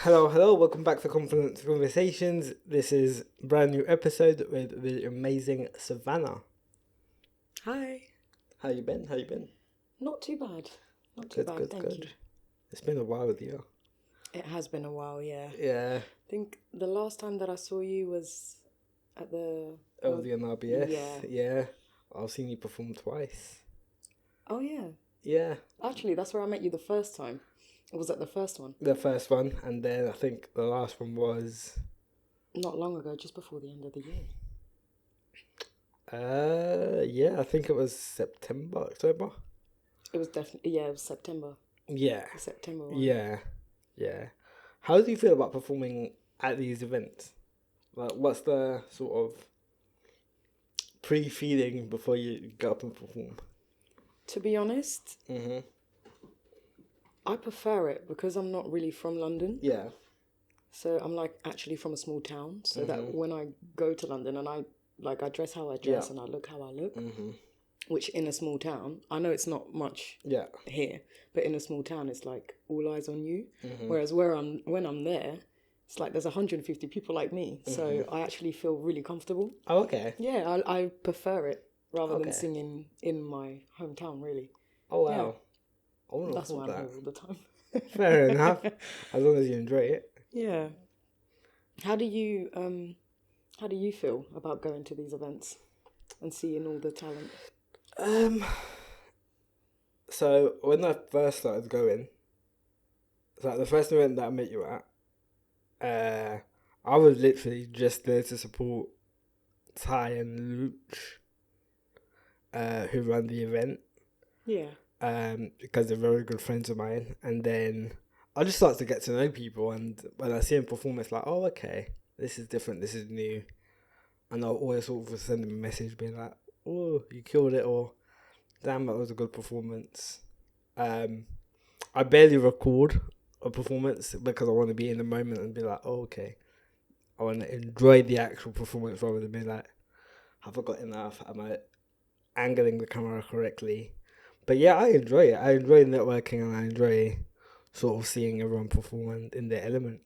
Hello, welcome back to Conversations. This is a brand new episode with the amazing Savannah. Hi. How you been? Not too bad. Not too bad, thank you. It's been a while with you. It has been a while, yeah. Yeah. I think the last time that I saw you was at the... The NRBS. Yeah. I've seen you perform twice. Oh, yeah. Yeah. Actually, that's where I met you the first time. It was at the first one. The first one, and then I think the last one was... Not long ago, just before the end of the year. Yeah, I think it was October. It was definitely, it was September. Yeah. The September one. Yeah. How do you feel about performing at these events? Like, what's the sort of pre-feeling before you get up and perform? To be honest, Mm-hmm. I prefer it because I'm not really from London. Yeah. So I'm actually from a small town. So that when I go to London and I dress how I dress and I look how I look, which in a small town, I know it's not much here, but in a small town, it's like all eyes on you. Whereas when I'm there, it's like there's 150 people like me. So I actually feel really comfortable. Oh, okay. Yeah, I prefer it rather than singing in my hometown, really. Oh, wow. Yeah. I That's why I'm here all the time. Fair enough. As long as you enjoy it. Yeah. How do you feel about going to these events and seeing all the talent? So when I first started going, the first event that I met you at, I was literally just there to support Ty and Luch, who run the event. Yeah. Because they're very good friends of mine, and then I just start to get to know people, and when I see them perform, it's like, oh, okay, this is different, this is new, and I'll always sort of send them a message being like, oh, you killed it, or damn, that was a good performance. I barely record a performance because I want to be in the moment and be like, oh, okay, I want to enjoy the actual performance rather than be like, have I got enough, am I angling the camera correctly? But yeah, I enjoy it. I enjoy networking and I enjoy sort of seeing everyone perform in their element.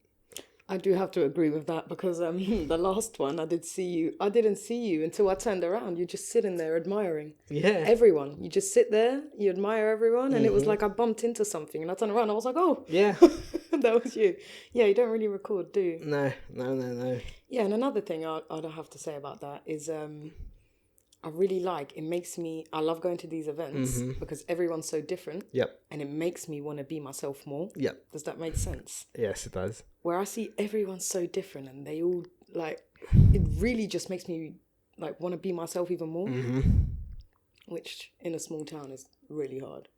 I do have to agree with that because the last one I didn't see you until I turned around. You're just sitting there admiring. Yeah. Everyone. You just sit there, you admire everyone, and it was like I bumped into something and I turned around and I was like, oh. Yeah. That was you. Yeah, you don't really record, do you? No. Yeah, and another thing I'd have to say about that is I really I love going to these events because everyone's so different. Yep. And it makes me want to be myself more. Yep. Does that make sense? Yes, it does. Where I see everyone's so different and they all it really just makes me want to be myself even more. Which in a small town is really hard.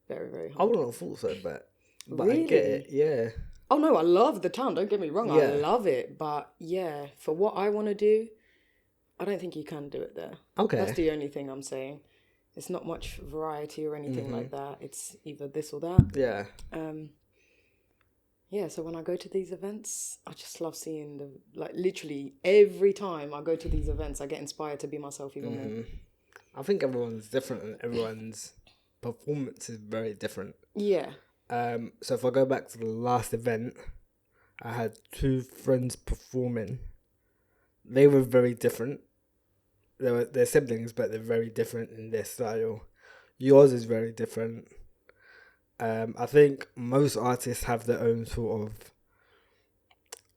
Very, very hard. I wouldn't have thought so, but really? I get it, yeah. Oh no, I love the town, don't get me wrong, I love it. But yeah, for what I want to do, I don't think you can do it there. Okay. That's the only thing I'm saying. It's not much variety or anything like that. It's either this or that. Yeah. Yeah, so when I go to these events, I just love seeing literally every time I go to these events, I get inspired to be myself even more. I think everyone's different and everyone's performance is very different. Yeah. So if I go back to the last event, I had two friends performing. They were very different. They're siblings, but they're very different in their style. Yours is very different. I think most artists have their own sort of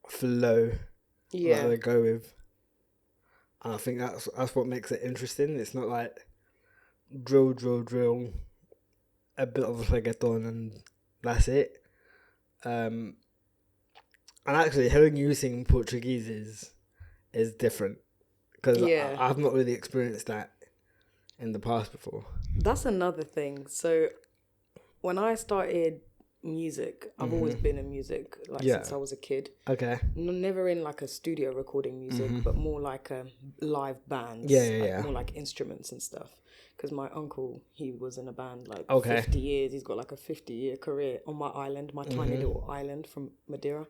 flow that they go with. And I think that's what makes it interesting. It's not like drill, a bit of reggaeton and that's it. And actually hearing you sing Portuguese is different because I've not really experienced that in the past before. That's another thing. So when I started music, I've always been in music since I was a kid. Okay. Never in a studio recording music, but more like a live band. More like instruments and stuff. Because my uncle, he was in a band 50 years. He's got a 50-year career on my island, my tiny little island from Madeira.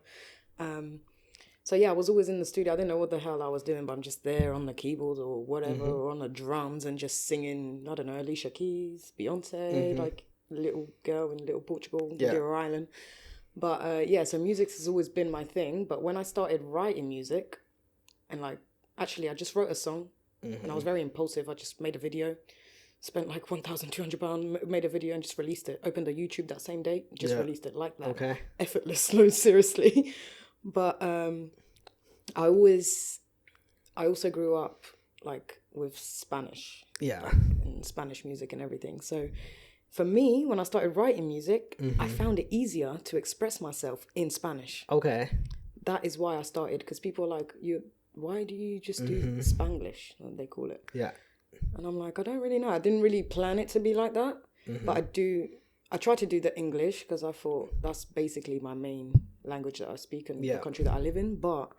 So yeah, I was always in the studio. I didn't know what the hell I was doing, but I'm just there on the keyboards or whatever, or on the drums and just singing, I don't know, Alicia Keys, Beyonce, Little Girl in Little Portugal, Madeira Island. But so music has always been my thing. But when I started writing music, and like, actually, I just wrote a song, and I was very impulsive. I just made a video, spent like £1,200, made a video and just released it. Opened a YouTube that same day, just released it like that. Okay. Effortless, slow, seriously. But I also grew up like with Spanish. Yeah. And Spanish music and everything. So for me, when I started writing music, I found it easier to express myself in Spanish. Okay. That is why I started, because people are like, why do you just do Spanglish, they call it? Yeah. And I'm like, I don't really know. I didn't really plan it to be like that. But I try to do the English because I thought that's basically my main language that I speak in the country that I live in. But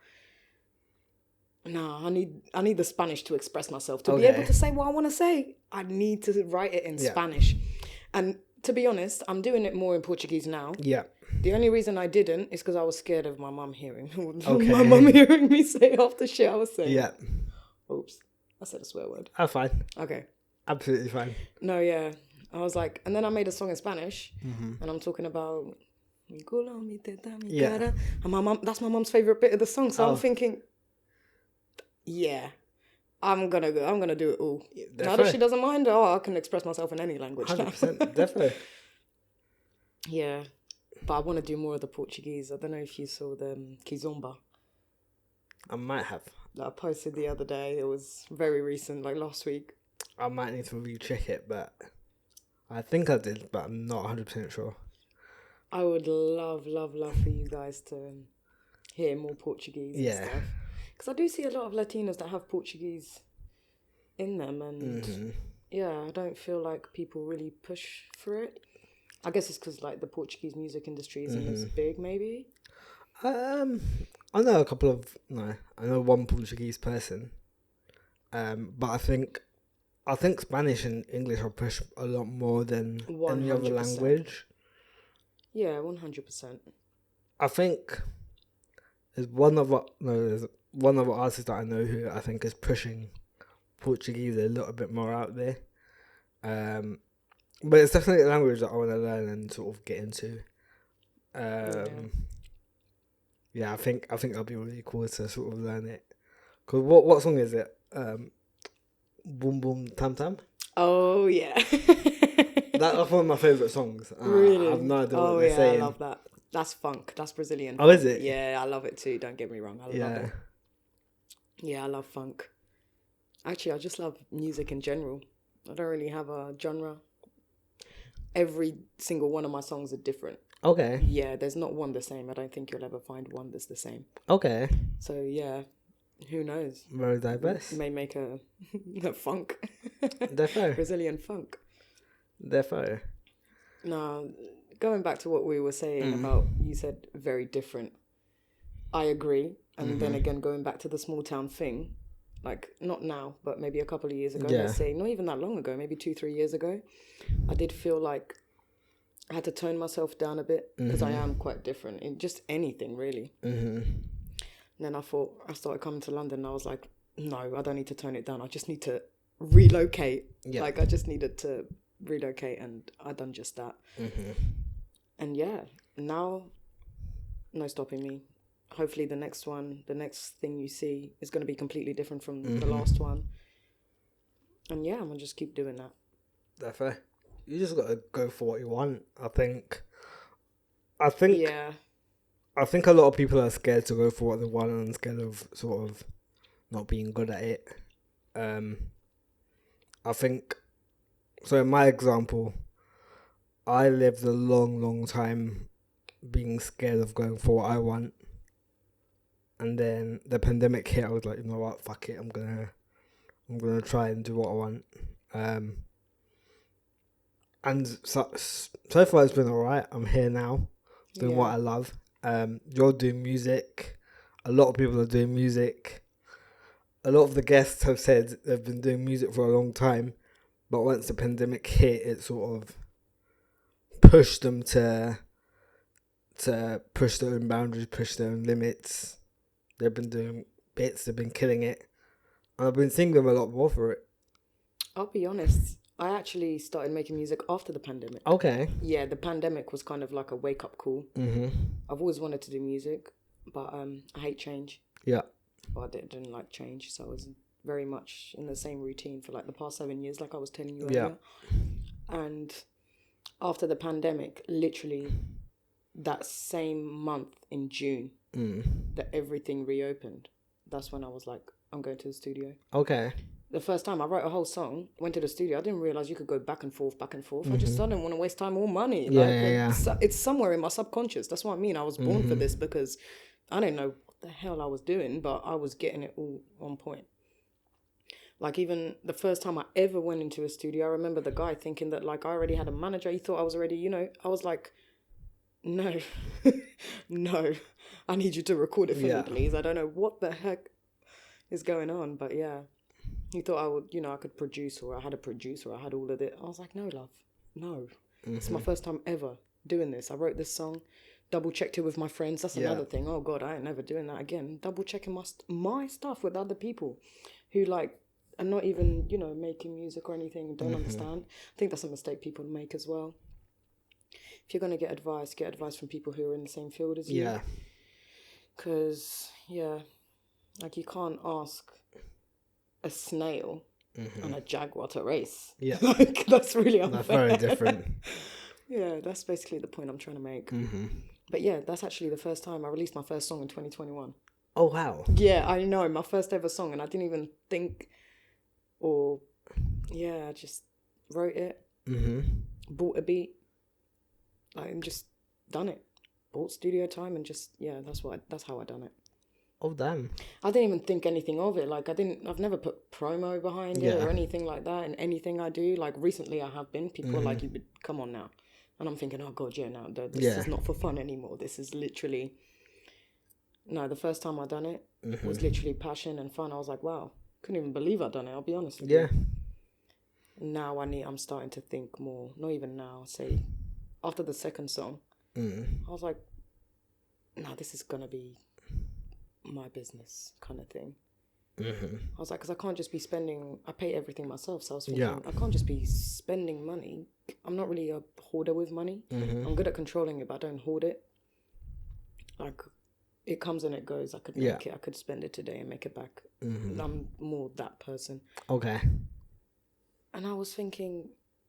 no, I need the Spanish to express myself. To be able to say what I want to say, I need to write it in Spanish. And to be honest, I'm doing it more in Portuguese now. Yeah. The only reason I didn't is because I was scared of my mum hearing. My mum hearing me say half the shit I was saying. Yeah. Oops. I said a swear word. Oh, fine. Okay. Absolutely fine. No, yeah. I was like, and then I made a song in Spanish, and I'm talking about mi culo, mi teta, mi cara. And my mum, that's my mum's favorite bit of the song. So I'm thinking, yeah, I'm gonna do it all. Definitely. Now that she doesn't mind, I can express myself in any language. 100%, definitely. Yeah, but I want to do more of the Portuguese. I don't know if you saw the Kizomba. I might have. That I posted the other day. It was very recent, like last week. I might need to recheck it, but I think I did, but I'm not 100% sure. I would love for you guys to hear more Portuguese and stuff. Because I do see a lot of Latinos that have Portuguese in them, and I don't feel like people really push for it. I guess it's because like the Portuguese music industry isn't as big, maybe. I know I know one Portuguese person, but I think Spanish and English are pushed a lot more than 100%. Any other language. Yeah, 100%. I think there's one other artist that I know who I think is pushing Portuguese a little bit more out there. But it's definitely a language that I want to learn and sort of get into. I think that'll be really cool to sort of learn it. Cause what song is it? Boom Boom Tam Tam. Oh yeah. That's one of my favourite songs. Really? I have no idea what they're saying. I love that. That's funk. That's Brazilian. Oh, is it? Yeah, I love it too. Don't get me wrong. I love it. Yeah, I love funk. Actually, I just love music in general. I don't really have a genre. Every single one of my songs are different. Okay. Yeah, there's not one the same. I don't think you'll ever find one that's the same. Okay. So, yeah, who knows? Very diverse. We may make a funk. Defo. Brazilian funk. Defo. Now, going back to what we were saying about, you said very different. I agree. And then again, going back to the small town thing, like not now, but maybe a couple of years ago, let's say, not even that long ago, maybe 2-3 years ago, I did feel like I had to tone myself down a bit because I am quite different in just anything, really. And then I started coming to London and I was like, no, I don't need to tone it down. I just need to relocate. Yeah. Like I just needed to relocate and I done just that. And now, no stopping me. Hopefully the next thing you see is going to be completely different from the last one. And I'm going to just keep doing that. Definitely. You just got to go for what you want, I think. Yeah. I think a lot of people are scared to go for what they want and scared of sort of not being good at it. I think, so in my example, I lived a long, long time being scared of going for what I want. And then the pandemic hit, I was like, you know what, fuck it, I'm gonna try and do what I want. And so far it's been alright. I'm here now, doing what I love. You're doing music. A lot of people are doing music. A lot of the guests have said they've been doing music for a long time, but once the pandemic hit, it sort of pushed them to push their own boundaries, push their own limits. They've been doing bits, they've been killing it. And I've been seeing them a lot more for it. I'll be honest, I actually started making music after the pandemic. Okay. Yeah, the pandemic was kind of like a wake-up call. Mm-hmm. I've always wanted to do music, but I hate change. Yeah. But I didn't like change, so I was very much in the same routine for like the past 7 years, like I was telling you earlier. And after the pandemic, literally that same month in June, that everything reopened, that's when I was like, I'm going to the studio. Okay. The first time I wrote a whole song, went to the studio, I didn't realize you could go back and forth. I just didn't want to waste time or money. It's somewhere in my subconscious. That's what I mean. I was born for this because I didn't know what the hell I was doing, but I was getting it all on point. Like even the first time I ever went into a studio, I remember the guy thinking that like I already had a manager. He thought I was already, I was like, no, no, I need you to record it for me, please. I don't know what the heck is going on, but yeah. He thought I would, I could produce, or I had a producer, I had all of it. I was like, no, love, no. It's my first time ever doing this. I wrote this song, double-checked it with my friends. That's another thing. Oh, God, I ain't never doing that again. Double-checking my stuff with other people who, like, are not even, making music or anything and don't understand. I think that's a mistake people make as well. If you're going to get advice from people who are in the same field as you. Yeah. Because, like, you can't ask a snail and a jaguar to race. Yeah. Like, that's really unfair. That's very different. Yeah, that's basically the point I'm trying to make. But yeah, that's actually the first time I released my first song in 2021. Oh, wow. Yeah, I know, my first ever song, and I didn't even think I just wrote it, bought a beat, and just done it. Bought studio time and just, that's how I done it. Oh, damn. I didn't even think anything of it. Like, I've never put promo behind it or anything like that in anything I do. Like, recently I have been. People are like, come on now. And I'm thinking, oh, God, this is not for fun anymore. This is literally... No, the first time I done it was literally passion and fun. I was like, wow, couldn't even believe I done it. I'll be honest with you. Now I'm starting to think more. Not even now. Say, after the second song, I was like, no, this is going to be my business kind of thing. I was like, because I can't just be spending, I pay everything myself, so I was thinking, I can't just be spending money. I'm not really a hoarder with money. I'm good at controlling it, but I don't hoard it. Like, it comes and it goes. I could make it, I could spend it today and make it back. I'm more that person. Okay. And I was thinking,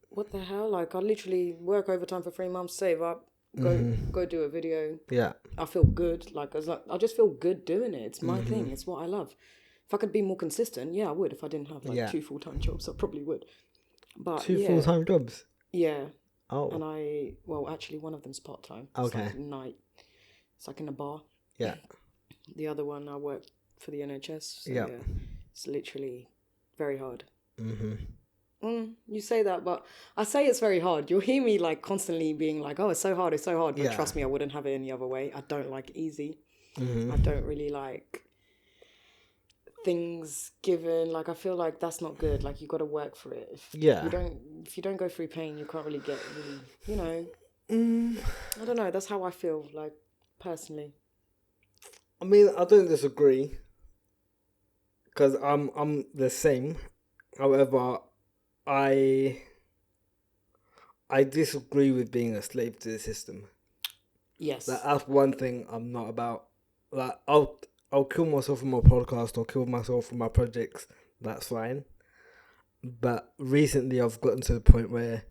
what the hell? Like, I literally work overtime for 3 months, save up, go do a video. Yeah. I feel good. Like, I just feel good doing it. It's my thing. It's what I love. If I could be more consistent, I would. If I didn't have like 2 full-time jobs, I probably would. But 2 full-time jobs? Yeah. Oh. And actually one of them's part-time. Okay. It's like night. It's like in a bar. Yeah. The other one, I work for the NHS. So it's literally very hard. You say that, but I say it's very hard. You'll hear me like constantly being like, oh, it's so hard. But trust me, I wouldn't have it any other way. I don't like easy. I don't really like things given. Like, I feel like that's not good. Like, you got to work for it. If you don't go through pain, you can't really get really, I don't know. That's how I feel, like, personally. I mean, I don't disagree, because I'm the same. However, I disagree with being a slave to the system. Yes. That's one thing I'm not about. Like, I'll kill myself for my podcast, or kill myself for my projects. That's fine. But recently I've gotten to the point where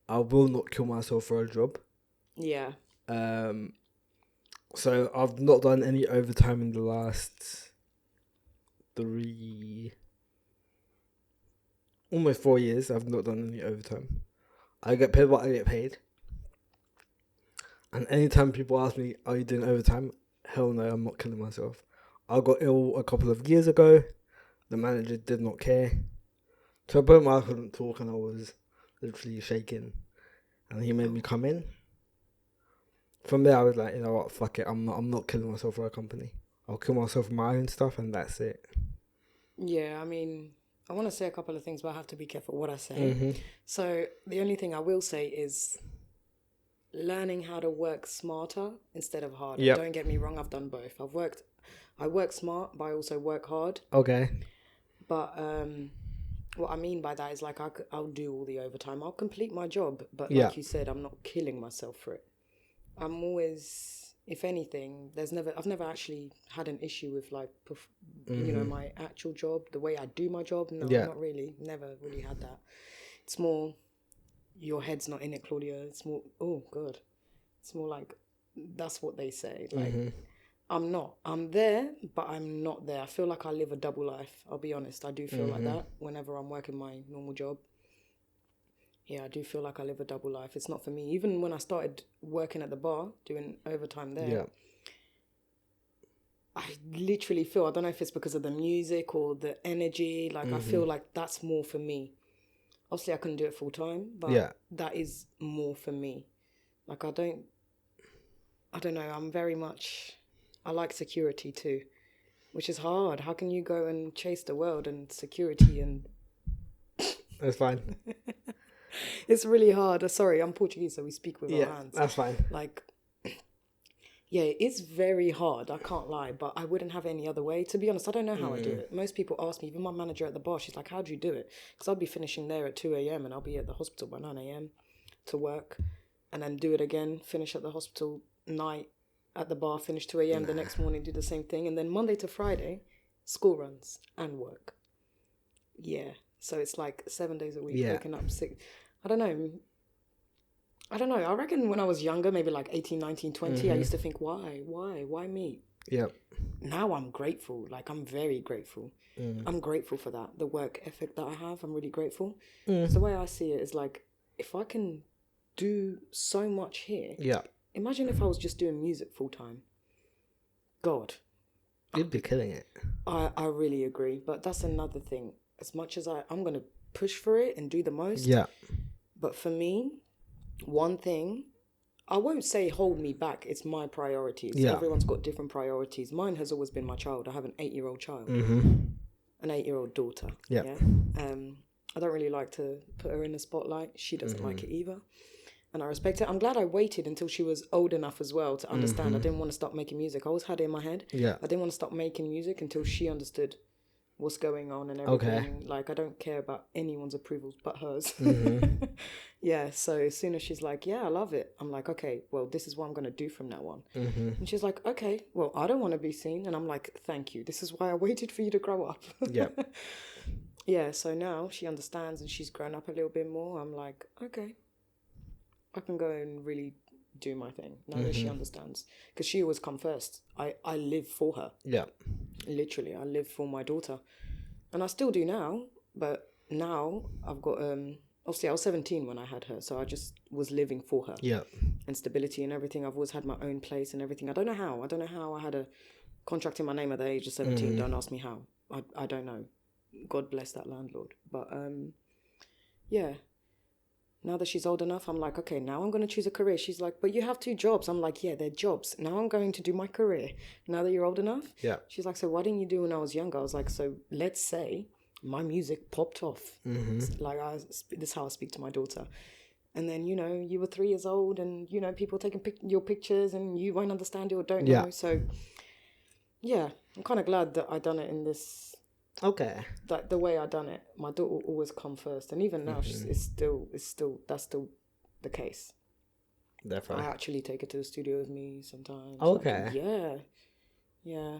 I will not kill myself for a job. Yeah. So I've not done any overtime in the last almost 4 years. I've not done any overtime. I get paid what I get paid. And anytime people ask me, are you doing overtime? Hell no, I'm not killing myself. I got ill a couple of years ago. The manager did not care. To a point where I couldn't talk and I was literally shaking. And he made me come in. From there, I was like, you know what, fuck it. I'm not killing myself for a company. I'll kill myself for my own stuff, and that's it. Yeah, I mean, I want to say a couple of things, but I have to be careful what I say. So the only thing I will say is learning how to work smarter instead of harder. Yep. Don't get me wrong, I've done both. I work smart, but I also work hard. Okay. But What I mean by that is like I'll do all the overtime. I'll complete my job, but like you said, I'm not killing myself for it. I'm always, if anything, I've never actually had an issue with like, you know, my actual job, the way I do my job. No, not really. Never really had that. It's more, your head's not in it, Claudia. It's more, oh God. It's more like, that's what they say. Like, I'm not. I'm there, but I'm not there. I feel like I live a double life. I'll be honest. I do feel like that whenever I'm working my normal job. Yeah, I do feel like I live a double life. It's not for me. Even when I started working at the bar, doing overtime there, I literally feel, I don't know if it's because of the music or the energy, like I feel like that's more for me. Obviously, I couldn't do it full time, but that is more for me. Like I don't know, I'm very much... I like security too, which is hard. How can you go and chase the world and security and... That's fine. It's really hard. Sorry, I'm Portuguese, so we speak with our hands. That's fine. Like, yeah, it's very hard. I can't lie, but I wouldn't have any other way. To be honest, I don't know how I do it. Most people ask me, even my manager at the bar, she's like, how do you do it? Because I'll be finishing there at 2 a.m. and I'll be at the hospital by 9 a.m. to work, and then do it again, finish at the hospital night, at the bar, finish 2 a.m. the next morning, do the same thing. And then Monday to Friday, school runs and work. Yeah. So it's like 7 days a week, waking up 6. I don't know. I reckon when I was younger, maybe like 18, 19, 20, I used to think, why me? Yeah. Now I'm grateful. Like, I'm very grateful. I'm grateful for that. The work ethic that I have, I'm really grateful. So the way I see it is like, if I can do so much here... Yeah. Imagine if I was just doing music full time. God. You'd be killing it. I really agree. But that's another thing. As much as I'm going to push for it and do the most. Yeah. But for me, one thing, I won't say hold me back. It's my priorities. Yeah. Everyone's got different priorities. Mine has always been my child. I have an 8-year-old child. An 8-year-old daughter. Yeah. I don't really like to put her in the spotlight. She doesn't like it either. And I respect it. I'm glad I waited until she was old enough as well to understand. I didn't want to stop making music. I always had it in my head. Yeah. I didn't want to stop making music until she understood what's going on and everything. Okay. Like, I don't care about anyone's approvals but hers. Yeah, so as soon as she's like, yeah, I love it. I'm like, okay, well, this is what I'm going to do from now on. And she's like, okay, well, I don't want to be seen. And I'm like, thank you. This is why I waited for you to grow up. Yeah. Yeah, so now she understands and she's grown up a little bit more. I'm like, okay. I can go and really do my thing now that she understands. Because she always come first. I live for her. Yeah. Literally, I live for my daughter. And I still do now. But now I've got... obviously, I was 17 when I had her. So I just was living for her. Yeah. And stability and everything. I've always had my own place and everything. I don't know how I had a contract in my name at the age of 17. Don't ask me how. I don't know. God bless that landlord. But, yeah. Now that she's old enough, I'm like, okay, now I'm going to choose a career. She's like, but you have 2 jobs. I'm like, yeah, they're jobs. Now I'm going to do my career. Now that you're old enough. Yeah. She's like, so why didn't you do when I was younger? I was like, so let's say my music popped off. Like, this is how I speak to my daughter. And then, you know, you were 3 years old and, you know, people taking your pictures and you won't understand it or don't know. So, yeah, I'm kind of glad that I done it in this... Okay. Like the way I done it, my daughter will always come first, and even now, that's still the case. Definitely. I actually take her to the studio with me sometimes. Okay. Like, yeah,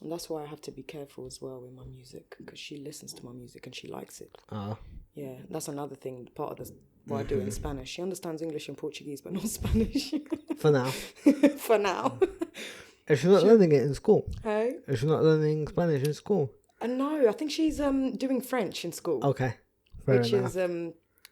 and that's why I have to be careful as well with my music because she listens to my music and she likes it. Yeah, that's another thing. Part of what I do in Spanish. She understands English and Portuguese, but not Spanish. For now. For now. Is she not learning it in school? Hey? Is she not learning Spanish in school? No, I think she's doing French in school. Okay. Which is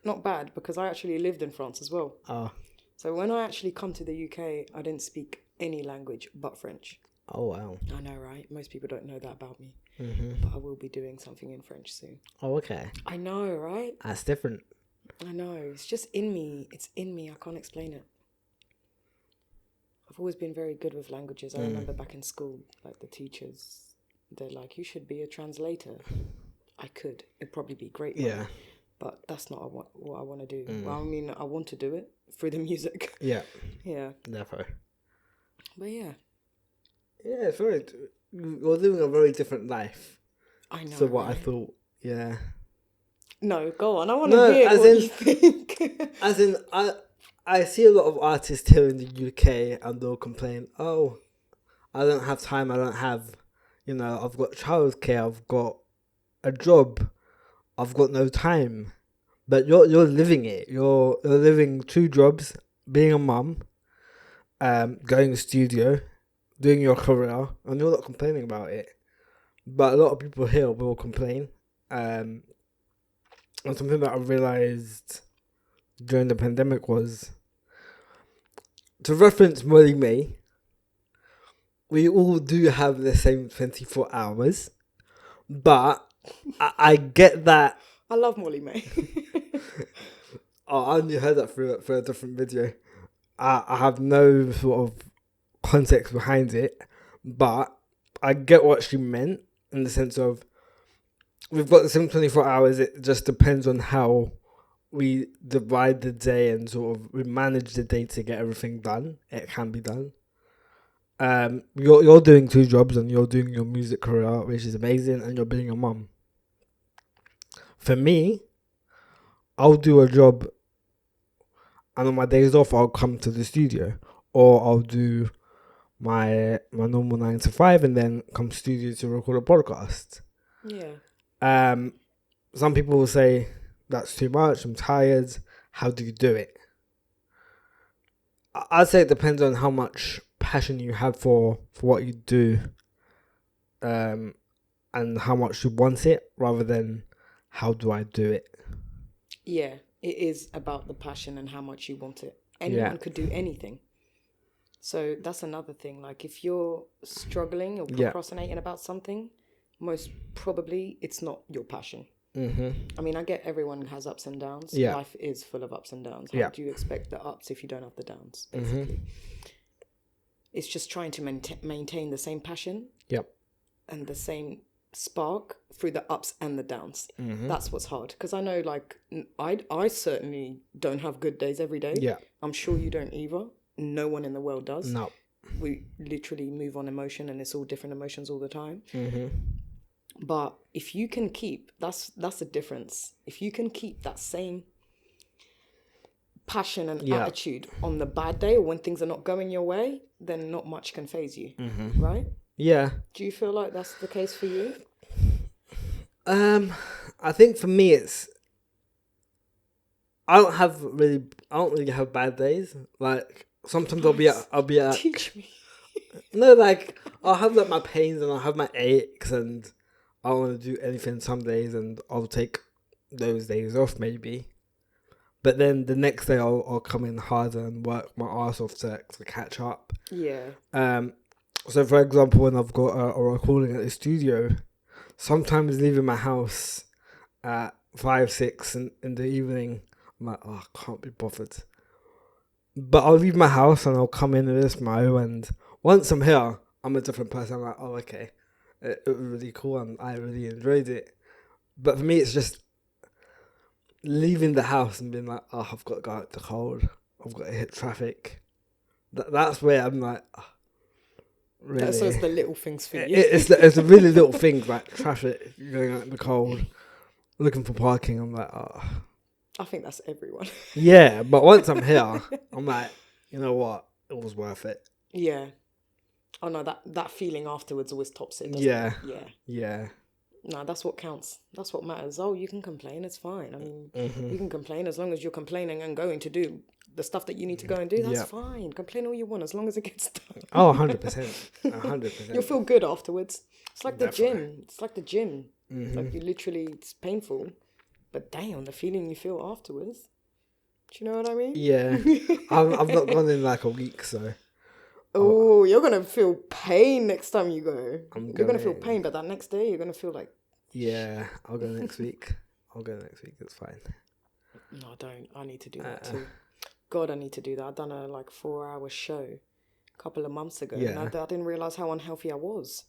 not bad because I actually lived in France as well. Oh. So when I actually come to the UK, I didn't speak any language but French. Oh, wow. I know, right? Most people don't know that about me. But I will be doing something in French soon. Oh, okay. I know, right? That's different. I know. It's just in me. It's in me. I can't explain it. I've always been very good with languages. I remember back in school, like the teachers... They're like, you should be a translator. I could. It'd probably be great. Yeah. But that's not what I want to do. Well, I mean, I want to do it through the music. Yeah. Yeah. Definitely. But yeah. Yeah, it's very... You're living a very different life. I know, to what I thought. Yeah. No, go on. I want to hear what you think. As in, I see a lot of artists here in the UK and they'll complain, oh, I don't have time, I don't have, I've got childcare, I've got a job, I've got no time. But you're living it. You're living 2 jobs, being a mum, going to the studio, doing your career, and you're not complaining about it. But a lot of people here will complain. And something that I realised during the pandemic was, to reference Molly May, we all do have the same 24 hours, but I get that. I love Molly May. Oh, I only heard that through a different video. I have no sort of context behind it, but I get what she meant in the sense of we've got the same 24 hours. It just depends on how we divide the day and sort of we manage the day to get everything done. It can be done. You're doing 2 jobs and you're doing your music career, which is amazing, and you're being a mum. For me, I'll do a job and on my days off I'll come to the studio, or I'll do my normal 9 to 5 and then come to studio to record a podcast. Yeah. Some people will say that's too much, I'm tired. How do you do it? I'd say it depends on how much passion you have for what you do, and how much you want it, rather than how do I do it. Yeah, it is about the passion and how much you want it. Anyone could do anything. So that's another thing. Like if you're struggling or procrastinating about something, most probably it's not your passion. Mm-hmm. I mean, I get everyone has ups and downs. Yeah. Life is full of ups and downs. How do you expect the ups if you don't have the downs, basically? Mm-hmm. It's just trying to maintain the same passion. Yep. And the same spark through the ups and the downs. Mm-hmm. That's what's hard, because I know, like, I certainly don't have good days every day. Yeah. I'm sure you don't either. No one in the world does. No. We literally move on emotion, and it's all different emotions all the time. Mm-hmm. But if you can keep, that's the difference. If you can keep that same passion and attitude on the bad day or when things are not going your way, then not much can faze you, right? Yeah. Do you feel like that's the case for you? I think for me I don't really have bad days. Like sometimes I'll be at teach me. No, like I'll have like my pains and I'll have my aches and I don't want to do anything some days, and I'll take those days off maybe. But then the next day I'll come in harder and work my arse off to catch up. Yeah. So for example, when I've got a recording at the studio, sometimes leaving my house at 5, 6 in the evening, I'm like, oh, I can't be bothered. But I'll leave my house and I'll come in with a smile, and once I'm here, I'm a different person. I'm like, oh, okay. It was really cool and I really enjoyed it. But for me, it's just leaving the house and being like, oh, I've got to go out the cold. I've got to hit traffic. That's where I'm like, oh, really? So it's the little things for you. It's the really little things like traffic, going out in the cold, looking for parking. I'm like, oh. I think that's everyone. Yeah, but once I'm here, I'm like, you know what? It was worth it. Yeah. Oh no, that feeling afterwards always tops it. Yeah. It? Yeah. No, that's what counts. That's what matters. Oh, you can complain. It's fine. I mean, you can complain as long as you're complaining and going to do the stuff that you need to go and do. That's fine. Complain all you want as long as it gets done. Oh, 100%. 100%. You'll feel good afterwards. It's like Definitely. the gym. It's like the gym. It's like you literally, it's painful. But damn, the feeling you feel afterwards. Do you know what I mean? Yeah. I've not gone in like a week, so. Oh, you're going to feel pain next time you go. You're going to feel pain, but that next day you're going to feel like... Yeah, I'll go next week. It's fine. No, I don't. I need to do that too. God, I need to do that. I've done a 4-hour show a couple of months ago. Yeah. And I didn't realise how unhealthy I was.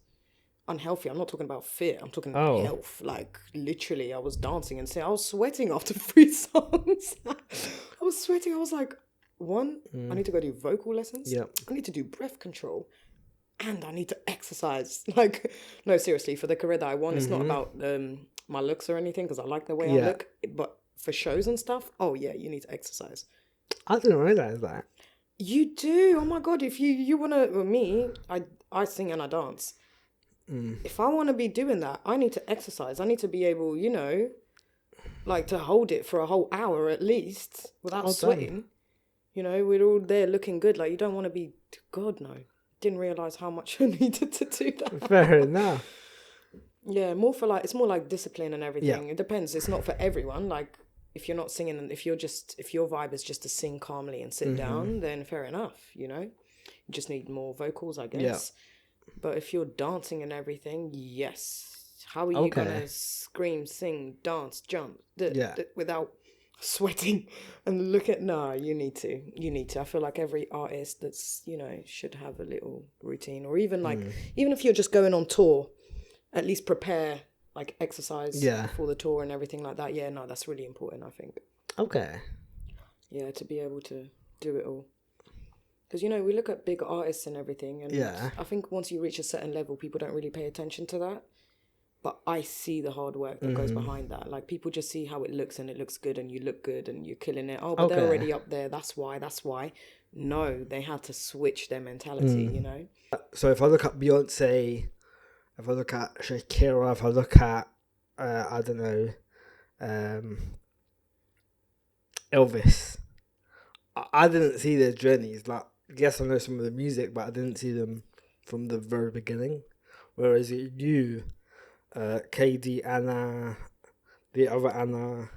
Unhealthy. I'm not talking about fit. I'm talking health. Like, literally, I was dancing and I was sweating after 3 songs. I was sweating. I was like... One, I need to go do vocal lessons. Yep. I need to do breath control. And I need to exercise. Like, no, seriously, for the career that I want, it's not about my looks or anything, because I like the way I look. But for shows and stuff, oh yeah, you need to exercise. I didn't realize that. You do. Oh my God. If you want to, me, I sing and I dance. If I want to be doing that, I need to exercise. I need to be able, like to hold it for a whole hour at least without sweating. We're all there looking good. Like, you don't want to be, God, no. Didn't realise how much I needed to do that. Fair enough. Yeah, it's more like discipline and everything. Yeah. It depends. It's not for everyone. Like, if you're not singing, and if your vibe is just to sing calmly and sit down, then fair enough, You just need more vocals, I guess. Yeah. But if you're dancing and everything, yes. How are you going to scream, sing, dance, jump without sweating and you need to. I feel like every artist that's should have a little routine, or even like even if you're just going on tour, at least prepare like exercise for the tour and everything like that. That's really important, I think. To be able to do it all, because we look at big artists and everything, and I think once you reach a certain level, people don't really pay attention to that. But I see the hard work that goes behind that. Like, people just see how it looks, and it looks good, and you look good, and you're killing it. Oh, but they're already up there. That's why. No, they had to switch their mentality, So if I look at Beyonce, if I look at Shakira, if I look at, I don't know, Elvis, I didn't see their journeys. Like, yes, I know some of the music, but I didn't see them from the very beginning. Whereas you... KD, Anna, the other Anna,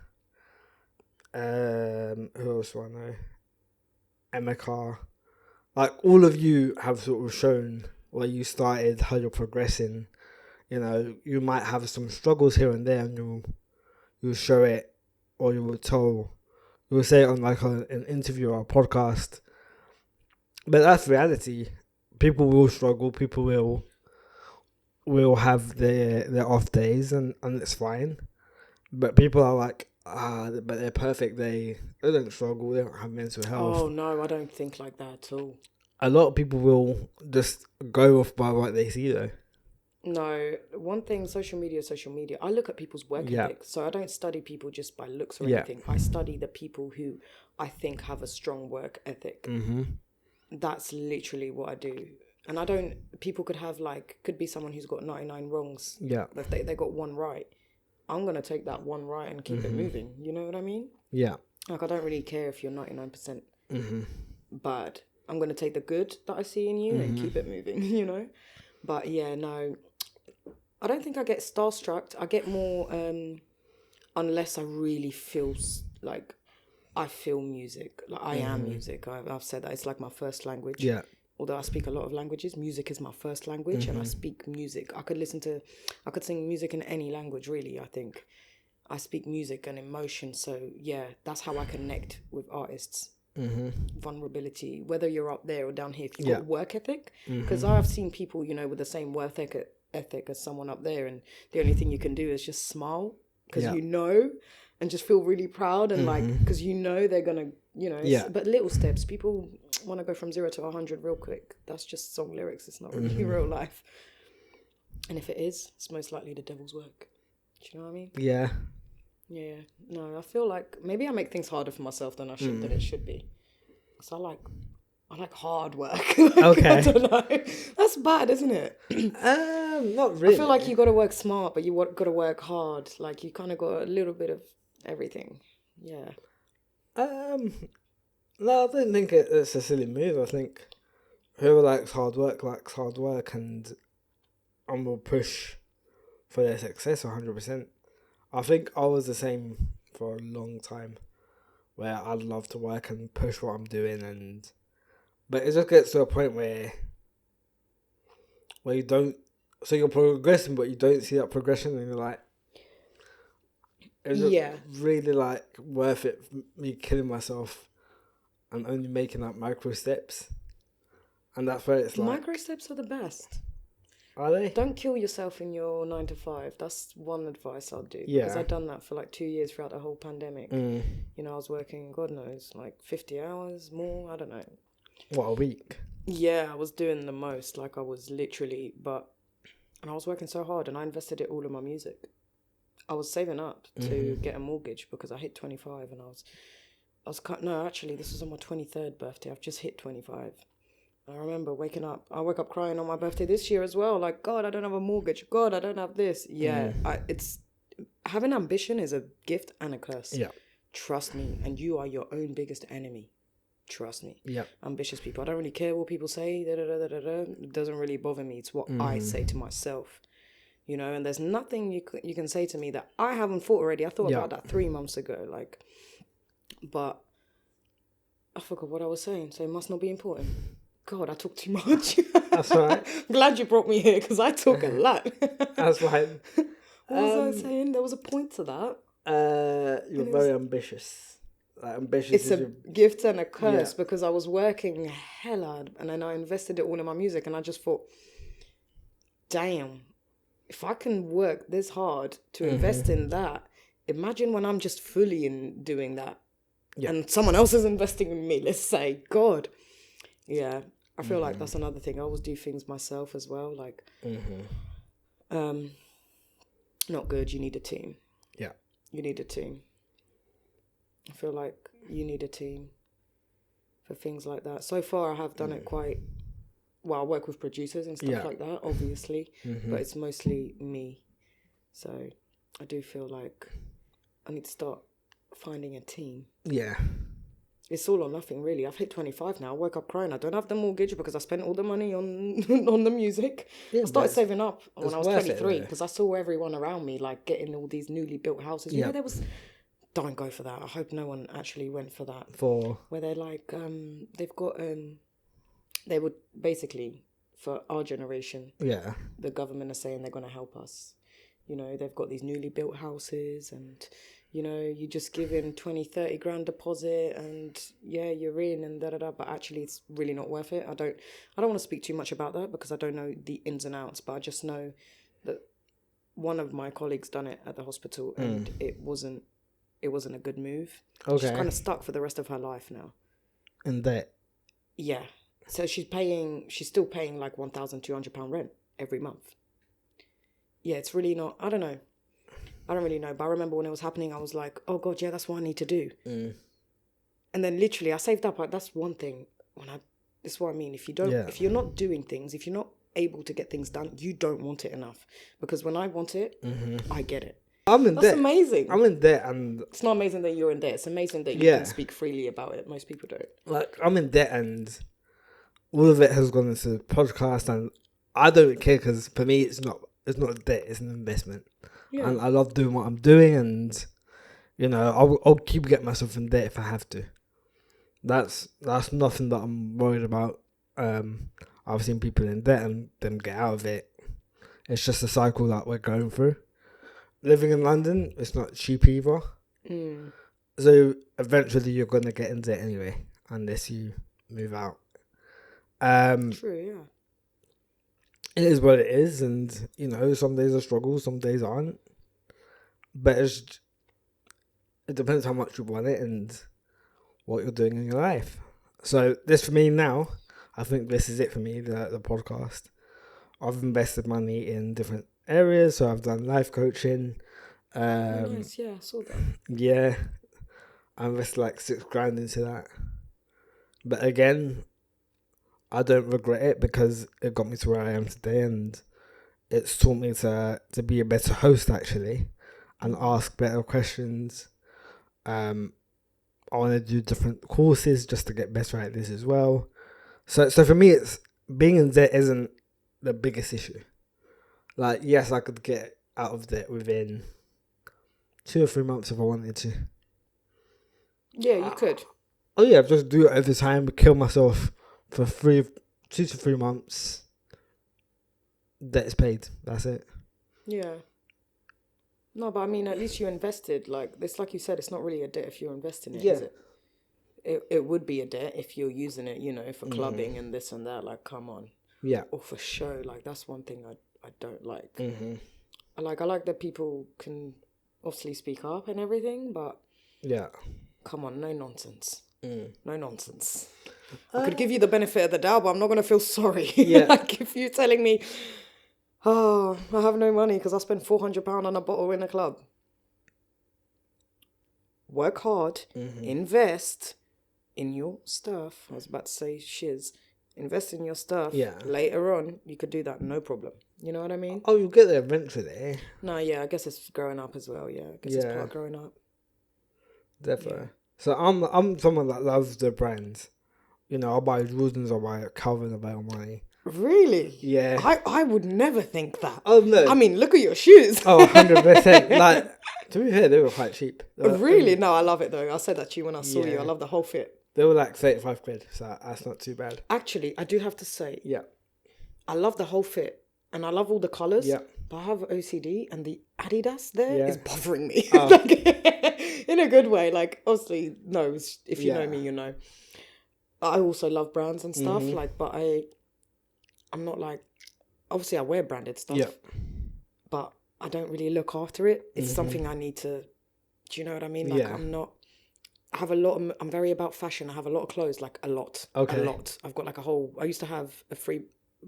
who else do I know? Emma Carr. Like, all of you have sort of shown where you started, how you're progressing. You might have some struggles here and there, and you'll show it, or you will say it on like an interview or a podcast. But that's reality. People will struggle. People will have their off days, and it's fine. But people are like, but they're perfect. They don't struggle. They don't have mental health. Oh no, I don't think like that at all. A lot of people will just go off by what they see, though. No, one thing, social media. I look at people's work ethic. So I don't study people just by looks or anything. I study the people who I think have a strong work ethic. That's literally what I do. And people could be someone who's got 99 wrongs. Yeah. But if they got one right, I'm going to take that one right and keep it moving. You know what I mean? Yeah. Like, I don't really care if you're 99% bad. I'm going to take the good that I see in you and keep it moving, But yeah, no, I don't think I get starstruck. I get more, unless I really feel like I feel music. Like, I am music. I've said that. It's like my first language. Yeah. Although I speak a lot of languages, music is my first language, and I speak music. I could sing music in any language, really, I think. I speak music and emotion, so yeah, that's how I connect with artists. Vulnerability, whether you're up there or down here, if you've got work ethic, because I've seen people, with the same work ethic as someone up there, and the only thing you can do is just smile, because and just feel really proud, and because they're gonna, but little steps. People want to go from 0 to 100 real quick. That's just song lyrics. It's not really real life. And if it is, it's most likely the devil's work. Do you know what I mean? Yeah. Yeah. No, I feel like maybe I make things harder for myself than it should be. Because I like hard work. Okay. I don't know. That's bad, isn't it? Not really. I feel like you got to work smart, but you got to work hard. Like, you kind of got a little bit of everything. Yeah. No, I don't think it's a silly move. I think whoever likes hard work, and will push for their success 100%. I think I was the same for a long time, where I'd love to work and push what I'm doing, but it just gets to a point where you don't, so you're progressing, but you don't see that progression, and you're like, is it really like worth it for me killing myself and only making like micro steps? And that's where it's like, micro steps are the best. Are they? Don't kill yourself in your 9 to 5. That's one advice I'll do. Yeah. Because I've done that for like 2 years throughout the whole pandemic. I was working, God knows, like 50 hours more. I don't know. What, a week? Yeah, I was doing the most. Like, I was literally, and I was working so hard, and I invested it all in my music. I was saving up to get a mortgage because I hit 25 and actually this was on my 23rd birthday. I've just hit 25. I remember I woke up crying on my birthday this year as well. Like, God, I don't have a mortgage. God, I don't have this. Yeah, having ambition is a gift and a curse. Yeah. Trust me. And you are your own biggest enemy. Trust me. Yeah. Ambitious people. I don't really care what people say. It doesn't really bother me. It's what I say to myself. You know, and there's nothing you can say to me that I haven't thought already. I thought about that 3 months ago. Like, but I forgot what I was saying. So it must not be important. God, I talk too much. That's all right. I'm glad you brought me here because I talk a lot. That's fine. What was I saying? There was a point to that. You're very ambitious. Like, ambitious. It's a gift and a curse because I was working hell hard and then I invested it all in my music and I just thought, damn, if I can work this hard to invest in that, imagine when I'm just fully in doing that and someone else is investing in me, let's say, God. Yeah, I feel like that's another thing. I always do things myself as well. Like, not good. You need a team. Yeah. You need a team. I feel like you need a team for things like that. So far, I have done it quite well. I work with producers and stuff like that, obviously, but it's mostly me. So I do feel like I need to start finding a team. Yeah. It's all or nothing, really. I've hit 25 now. I woke up crying. I don't have the mortgage because I spent all the money on on the music. I started saving up when I was 23 because I saw everyone around me like getting all these newly built houses. You know, there was... Don't go for that. I hope no one actually went for that. Where they're like, they've got... they would basically, for our generation, the government are saying they're going to help us. You know, they've got these newly built houses and... You know, you just give in 20, 30 grand deposit and you're in and da-da-da. But actually, it's really not worth it. I don't want to speak too much about that because I don't know the ins and outs. But I just know that one of my colleagues done it at the hospital and it wasn't a good move. Okay. She's kind of stuck for the rest of her life now. And that? Yeah. So she's still paying like £1,200 rent every month. Yeah, it's really not, I don't know. I don't really know, but I remember when it was happening, I was like, oh God, yeah, that's what I need to do. And then literally I saved up. Like, that's one thing. This is what I mean. If you're not doing things, if you're not able to get things done, you don't want it enough. Because when I want it, I get it. I'm in debt. That's amazing. I'm in debt and... It's not amazing that you're in debt. It's amazing that you can speak freely about it. Most people don't. Like, I'm in debt and all of it has gone into the podcast and I don't care because for me, it's not a debt, it's an investment. Yeah. And I love doing what I'm doing and, you know, I'll keep getting myself in debt if I have to. That's nothing that I'm worried about. I've seen people in debt and them get out of it. It's just a cycle that we're going through. Living in London, it's not cheap either. So eventually you're going to get in debt anyway, unless you move out. True, yeah. It is what it is, and you know, some days are struggles, some days aren't. But it depends how much you want it and what you're doing in your life. So this for me now, I think this is it for me, the podcast. I've invested money in different areas, so I've done life coaching. Nice, yeah, I saw that. Yeah, I invested like $6,000 into that. But again, I don't regret it because it got me to where I am today and it's taught me to be a better host actually and ask better questions. I want to do different courses just to get better at this as well. So for me, it's being in debt isn't the biggest issue. Like, yes, I could get out of debt within 2 or 3 months if I wanted to. Yeah, you could. Oh yeah, just do it over time, kill myself for 2 to 3 months. Debt is paid. That's it. Yeah. No, but I mean, at least you invested. Like, it's like you said, it's not really a debt if you're investing in it, is it? It would be a debt if you're using it, you know, for clubbing and this and that. Like, come on. Yeah. Or for show. Like, that's one thing I don't like. I like that people can obviously speak up and everything, but come on, no nonsense. No nonsense. I could give you the benefit of the doubt, but I'm not going to feel sorry. Yeah. Like, if you're telling me, oh, I have no money because I spent £400 on a bottle in a club. work hard, invest in your stuff. I was about to say shiz. Invest in your stuff. Yeah. Later on, you could do that, no problem. You know what I mean? Oh, you'll get there eventually. No, yeah, I guess it's growing up as well. Yeah, I guess it's part of growing up. Definitely. Yeah. So I'm someone that loves the brands. You know, I'll buy Jordans, I'll buy Calvin, I'll buy Armani. Really? Yeah. I would never think that. Oh, no. I mean, look at your shoes. Oh, 100%. Like, to be fair, they were quite cheap. Really? No, I love it though. I said that to you when I saw you. I love the whole fit. They were like 35 quid, so that's not too bad. Actually, I do have to say, yeah, I love the whole fit and I love all the colours. Yeah. But I have OCD and the Adidas there is bothering me. Oh. Like, in a good way. Like, obviously, no, if you know me, you know. I also love brands and stuff, like, but I'm not like, obviously I wear branded stuff, but I don't really look after it. It's something I need to, do you know what I mean? Like, I'm very about fashion. I have a lot of clothes, like a lot. Okay. A lot. I've got like I used to have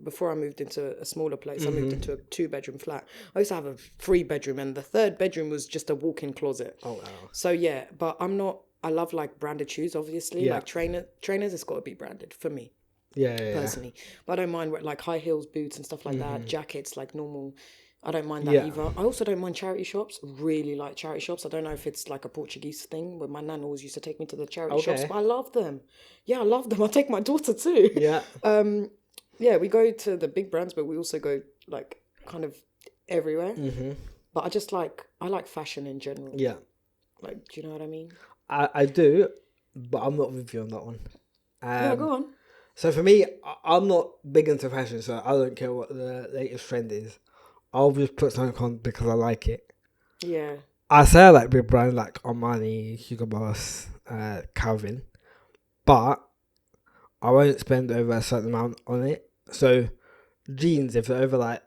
before I moved into a smaller place, I moved into a 2-bedroom flat. I used to have a 3-bedroom and the 3rd bedroom was just a walk-in closet. Oh, wow. So yeah, but I love like branded shoes, obviously. Yeah. Like trainers, it's got to be branded for me. Yeah, personally. But I don't mind like high heels, boots and stuff like that, jackets, like normal. I don't mind that either. I also don't mind charity shops. Really like charity shops. I don't know if it's like a Portuguese thing, but my nan always used to take me to the charity shops, but I love them. Yeah, I love them. I take my daughter too. Yeah. Yeah, we go to the big brands, but we also go like kind of everywhere. But I like fashion in general. Yeah. Like, do you know what I mean? I do, but I'm not with you on that one. Yeah, go on. So for me, I'm not big into fashion, so I don't care what the latest trend is. I'll just put something on because I like it. Yeah. I say I like big brands like Armani, Hugo Boss, Calvin, but I won't spend over a certain amount on it. So jeans, if they're over like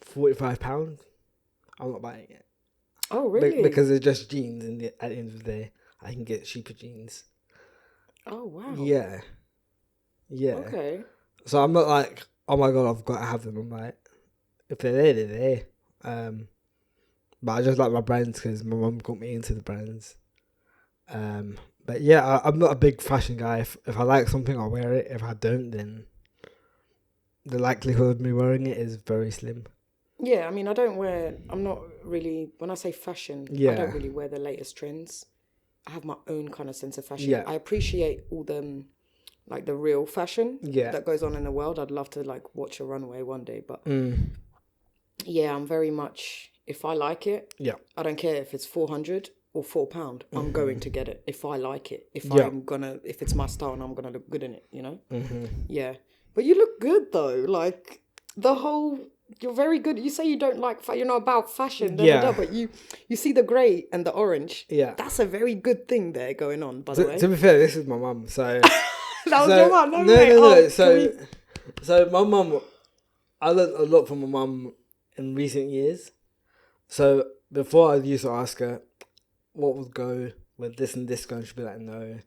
£45, I'm not buying it. Oh, really? Because they're just jeans, and at the end of the day, I can get cheaper jeans. Oh, wow. Yeah. Yeah. Okay. So I'm not like, oh my God, I've got to have them. I'm like, if they're there, they're there. But I just like my brands because my mum got me into the brands. But yeah, I'm not a big fashion guy. If I like something, I'll wear it. If I don't, then the likelihood of me wearing it is very slim. Yeah, I mean, I'm not really, when I say fashion, I don't really wear the latest trends. I have my own kind of sense of fashion. Yeah. I appreciate all the, like the real fashion that goes on in the world. I'd love to like watch a runway one day, but yeah, I'm very much, if I like it, I don't care if it's 400 or £4, I'm going to get it if I like it. If it's my style and I'm gonna look good in it, you know? Yeah. But you look good though, like you're very good. You say you don't like, you're not about fashion, but you see the grey and the orange. Yeah. That's a very good thing there going on, by the way. To be fair, this is my mum, so... That was your mum? No. So my mum, I learned a lot from my mum in recent years. So before I used to ask her what would go with this and this going, she'd be like, no.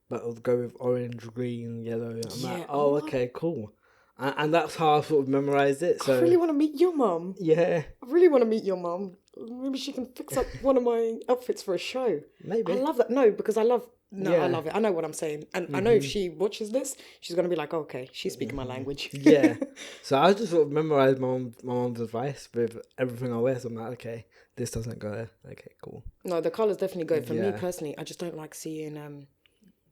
But it would go with orange, green, yellow. I'm like, oh, okay, cool. And that's how I sort of memorised it. So I really want to meet your mum. Yeah. I really want to meet your mum. Maybe she can fix up one of my outfits for a show. Maybe. I love that. No, because I love it. I know what I'm saying. And I know if she watches this, she's going to be like, okay, she's speaking my language. Yeah. So I just sort of memorised my mum's advice with everything I wear. So I'm like, okay, this doesn't go. Okay, cool. No, the colours definitely go. For me personally, I just don't like seeing...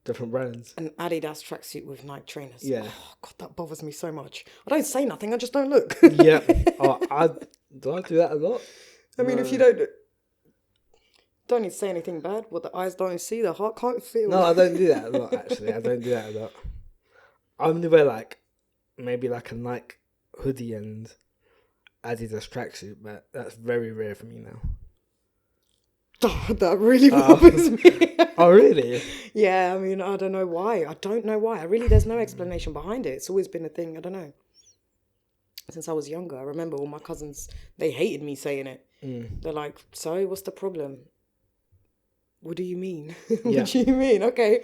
different brands. An Adidas tracksuit with Nike trainers. Yeah. Oh, God, that bothers me so much. I don't say nothing, I just don't look. Yeah. Oh, I do that a lot. I mean, if you don't need to say anything bad, what the eyes don't see, the heart can't feel. No, I don't do that a lot, actually. I don't do that a lot. I only wear, like, maybe like a Nike hoodie and Adidas tracksuit, but that's very rare for me now. That really bothers me. Oh, really? Yeah, I mean, I don't know why. There's no explanation behind it. It's always been a thing. I don't know. Since I was younger, I remember all my cousins, they hated me saying it. They're like, so what's the problem? What do you mean? What do you mean? Okay,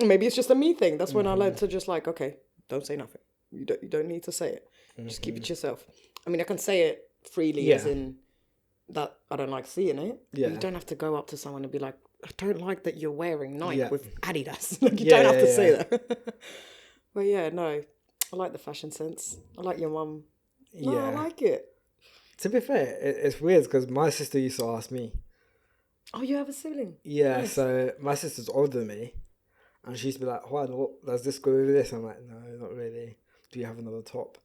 maybe it's just a me thing. That's when I learned to just like, okay, don't say nothing. You don't need to say it. Just keep it to yourself. I mean, I can say it freely as in, that I don't like seeing it. Yeah. You don't have to go up to someone and be like, I don't like that you're wearing Nike with Adidas. Like, you don't have to say that. But yeah, no, I like the fashion sense. I like your mum. No, I like it. To be fair, it's weird because my sister used to ask me. Oh, you have a sibling? Yeah, nice. So my sister's older than me. And she used to be like, Juan, what does this go with this? I'm like, no, not really. Do you have another top?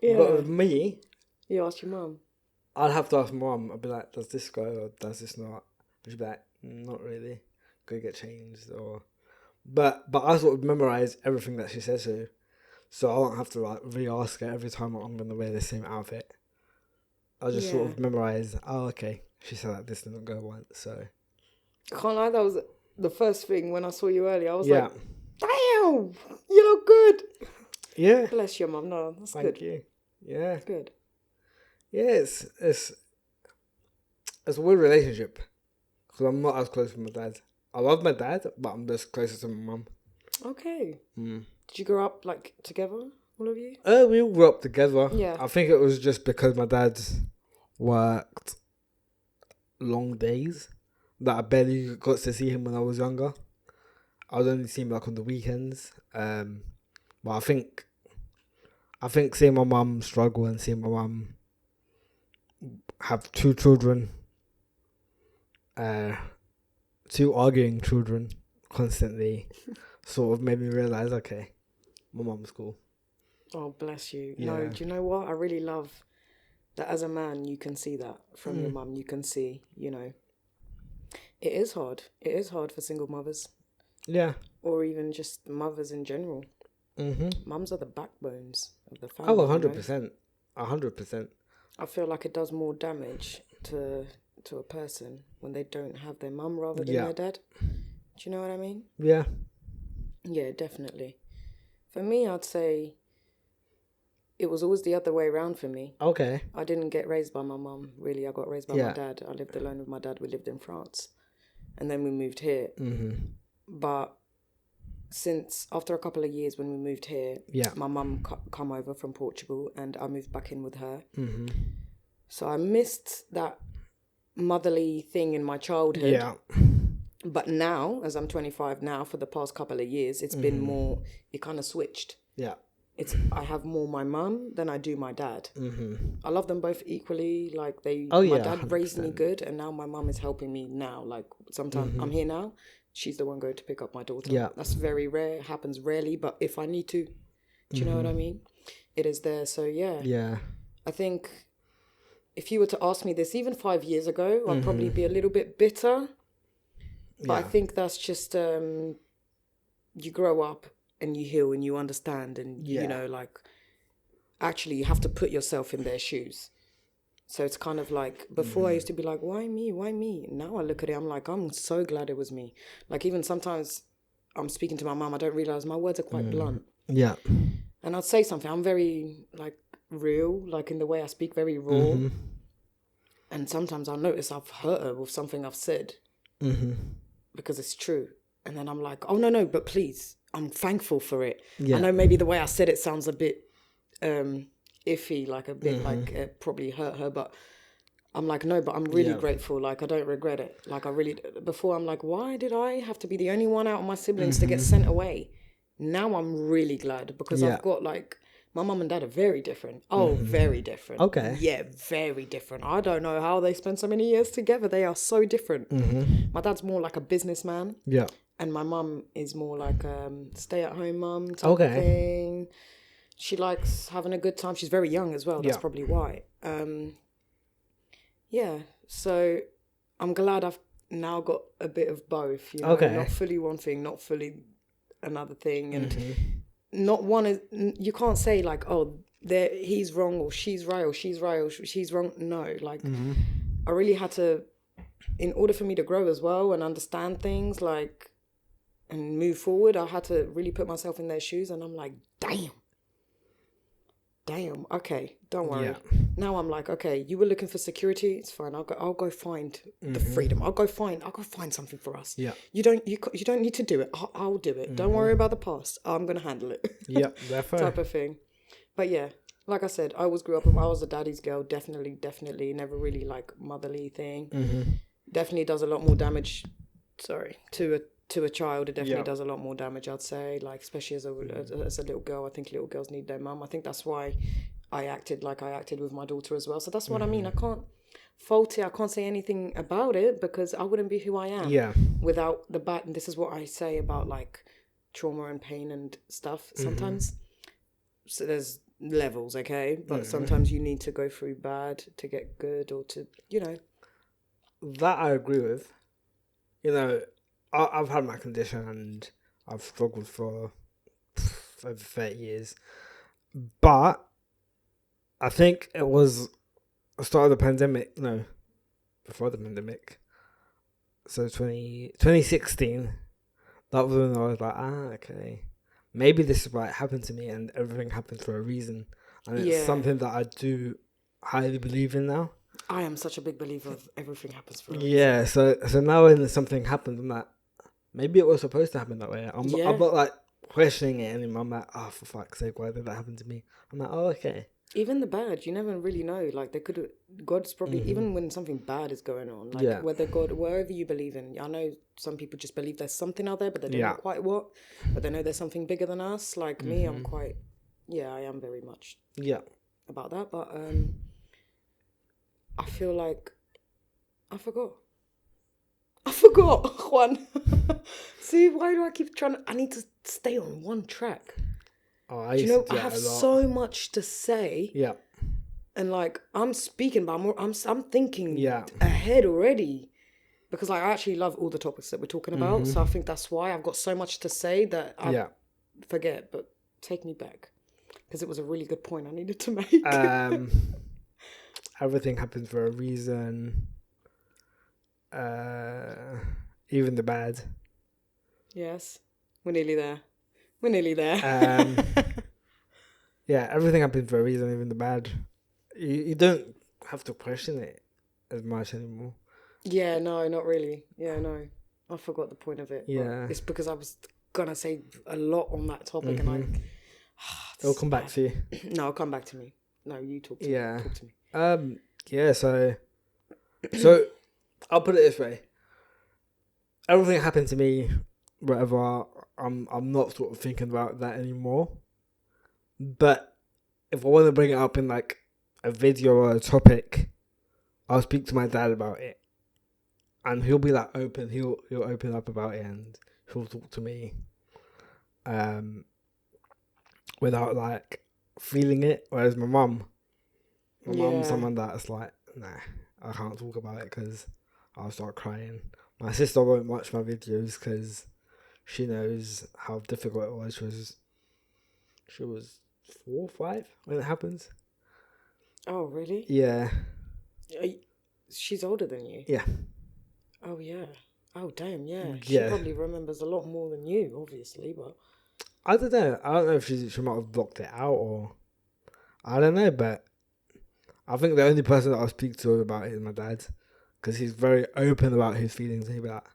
Yeah. But with me... You ask your mum? I'd have to ask mum. I'd be like, does this go or does this not? She'd be like, not really. Go get changed or... But I sort of memorise everything that she says to. So I don't have to like re-ask her every time I'm going to wear the same outfit. I just sort of memorise, oh, okay. She said that this didn't go once, so... I can't lie, that was the first thing when I saw you earlier. I was like, damn, you look good. Yeah. Bless your mum. No, that's good. Thank you. Yeah. That's good. Yeah, it's a weird relationship. Because I'm not as close with my dad. I love my dad, but I'm just closer to my mum. Okay. Did you grow up like together, all of you? We all grew up together. Yeah. I think it was just because my dad worked long days that I barely got to see him when I was younger. I would only see him like on the weekends. But I think seeing my mum struggle and seeing my mum have 2 children, 2 arguing children constantly, sort of made me realise, okay, my mum's cool. Oh, bless you. Yeah. No, do you know what? I really love that as a man, you can see that from your mum. You can see, you know, it is hard. It is hard for single mothers. Yeah. Or even just mothers in general. Mm-hmm. Mums are the backbones of the family. Oh, 100%. 100%. I feel like it does more damage to a person when they don't have their mum rather than their dad. Do you know what I mean? Yeah. Yeah, definitely. For me, I'd say it was always the other way around for me. Okay. I didn't get raised by my mum, really. I got raised by my dad. I lived alone with my dad. We lived in France. And then we moved here. Mm-hmm. But since after a couple of years when we moved here, my mum come over from Portugal and I moved back in with her. Mm-hmm. So I missed that motherly thing in my childhood. Yeah. But now, as I'm 25 now, for the past couple of years, it's been more, it kind of switched. Yeah. I have more my mum than I do my dad. Mm-hmm. I love them both equally. Like my dad 100%. Raised me good, and now my mum is helping me now. Like sometimes I'm here now, she's the one going to pick up my daughter. Yeah. That's very rare. It happens rarely, but if I need to, do you know what I mean? It is there. So yeah. I think if you were to ask me this even 5 years ago, I'd probably be a little bit bitter. But I think that's just you grow up and you heal and you understand and you know, like actually you have to put yourself in their shoes. So it's kind of like before I used to be like, why me? Now I look at it, I'm like, I'm so glad it was me. Like even sometimes I'm speaking to my mum, I don't realise my words are quite blunt. Yeah. And I'd say something, I'm very like real, like in the way I speak, very raw. Mm-hmm. And sometimes I'll notice I've hurt her with something I've said. Mm-hmm. Because it's true. And then I'm like, oh, no, but please, I'm thankful for it. Yeah. I know maybe the way I said it sounds a bit iffy, like a bit like it probably hurt her. But I'm like, no, but I'm really grateful. Like, I don't regret it. Like, before I'm like, why did I have to be the only one out of my siblings to get sent away? Now I'm really glad because I've got like, my mum and dad are very different. Oh, very different. Okay. Yeah, very different. I don't know how they spent so many years together. They are so different. Mm-hmm. My dad's more like a businessman. Yeah. And my mum is more like a stay-at-home mum type of thing. She likes having a good time. She's very young as well. That's probably why. Yeah. So I'm glad I've now got a bit of both. You know? Okay. Not fully one thing, not fully another thing. And... Not one is, you can't say like, oh, he's wrong or she's right or she's right or she's wrong. No, like I really had to, in order for me to grow as well and understand things like and move forward, I had to really put myself in their shoes. And I'm like, damn, okay, don't worry. Yeah. Now I'm like, okay, you were looking for security, it's fine. I'll go find the freedom. I'll go find something for us. Yeah. You don't need to do it. I'll do it. Don't worry about the past. I'm gonna handle it. Yeah, definitely. Type of thing. But yeah, Like I said, I always grew up, I was a daddy's girl, definitely, never really like motherly thing. Mm-hmm. Definitely does a lot more damage, to a child. It definitely does a lot more damage, I'd say, like, especially as a little girl. I think little girls need their mum. I think that's why I acted like I acted with my daughter as well. So that's what I mean. I can't fault it. I can't say anything about it because I wouldn't be who I am without the bad. And this is what I say about like trauma and pain and stuff. Sometimes, so there's levels, okay? But sometimes you need to go through bad to get good, or to, That I agree with. I've had my condition and I've struggled for over 30 years. But I think it was the start of the pandemic. No, before the pandemic. So 2016, that was when I was like, okay. Maybe this is why it happened to me, and everything happens for a reason. And it's something that I do highly believe in now. I am such a big believer of everything happens for a reason. Yeah, so now when something happens, I'm like, maybe it was supposed to happen that way. I'm not like questioning it anymore. I'm like, oh, for fuck's sake, why did that happen to me? I'm like, oh, okay. Even the bad, you never really know. Like, God's probably, even when something bad is going on, like whether God, wherever you believe in, I know some people just believe there's something out there, but they don't know quite what, but they know there's something bigger than us. Like me, I'm quite, I am very much about that. But I feel like, I forgot, Juan. See, why do I keep I need to stay on one track. Oh, I have so much to say. Yeah. And like I'm speaking, but I'm thinking ahead already, because like I actually love all the topics that we're talking about. So I think that's why I've got so much to say that I forget. But take me back, because it was a really good point I needed to make. Everything happens for a reason. Even the bad. Yes, we're nearly there. Yeah, everything happens for a reason, even the bad. You don't have to question it as much anymore. Yeah, no, not really. Yeah, no. I forgot the point of it. Yeah. It's because I was going to say a lot on that topic and it'll come back to you. No, it'll come back to me. No, you talk to me. Talk to me. Yeah, so I'll put it this way. Everything happened to me, whatever. I'm not sort of thinking about that anymore. But if I want to bring it up in like a video or a topic, I'll speak to my dad about it, and he'll be like open. He'll open up about it, and he'll talk to me, without like feeling it. Whereas my mum's someone that's like, nah, I can't talk about it because I'll start crying. My sister won't watch my videos because she knows how difficult it was. She was 4 or 5 when it happens. Oh, really? Yeah. She's older than you? Yeah. Oh, yeah. Oh, damn, yeah. She probably remembers a lot more than you, obviously, but... I don't know. I don't know if she might have blocked it out or... I don't know, but... I think the only person that I'll speak to about it is my dad. Because he's very open about his feelings. And he'll be like,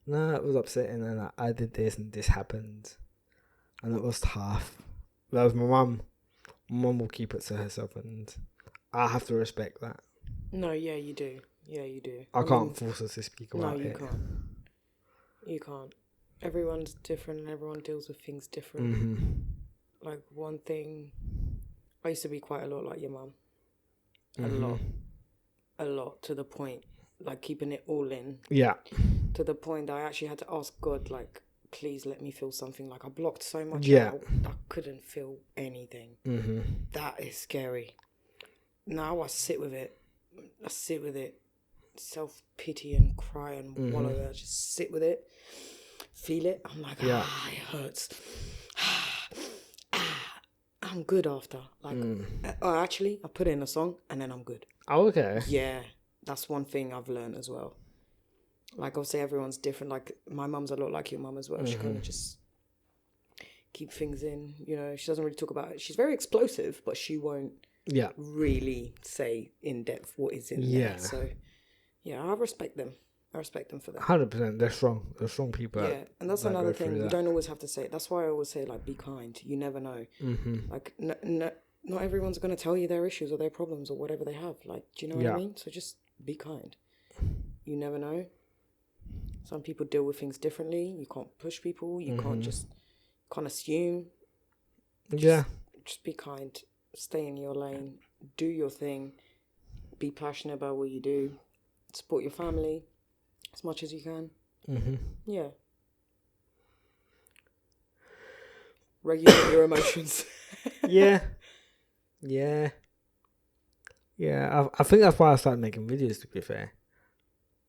no, it was upsetting and I did this and this happened. And it was tough. Whereas my mum will keep it to herself, and I have to respect that. No, yeah, you do. Yeah, you do. I can't force her to speak about it. No, you can't. You can't. Everyone's different and everyone deals with things different. Like one thing, I used to be quite a lot like your mum. A lot, to the point, like keeping it all in. Yeah. To the point that I actually had to ask God, like, please let me feel something. Like I blocked so much out, I couldn't feel anything. That is scary. Now I sit with it. Self-pity and cry and wallow. I just sit with it, feel it. I'm like, it hurts. I'm good after. Like, actually, I put in a song and then I'm good. Oh, okay. Yeah, that's one thing I've learned as well. Like, obviously, everyone's different. Like, my mum's a lot like your mum as well. She kind of just keep things in. You know, she doesn't really talk about it. She's very explosive, but she won't really say in depth what is in there. So, yeah, I respect them. I respect them for that. 100%. They're strong. They're strong people. Yeah, and that's another thing. You don't always have to say it. That's why I always say, like, be kind. You never know. Like, not everyone's going to tell you their issues or their problems or whatever they have. Like, do you know what I mean? So just be kind. You never know. Some people deal with things differently. You can't push people. You can't assume. Just be kind. Stay in your lane. Do your thing. Be passionate about what you do. Support your family as much as you can. Yeah. Regulate your emotions. Yeah. I think that's why I started making videos, to be fair.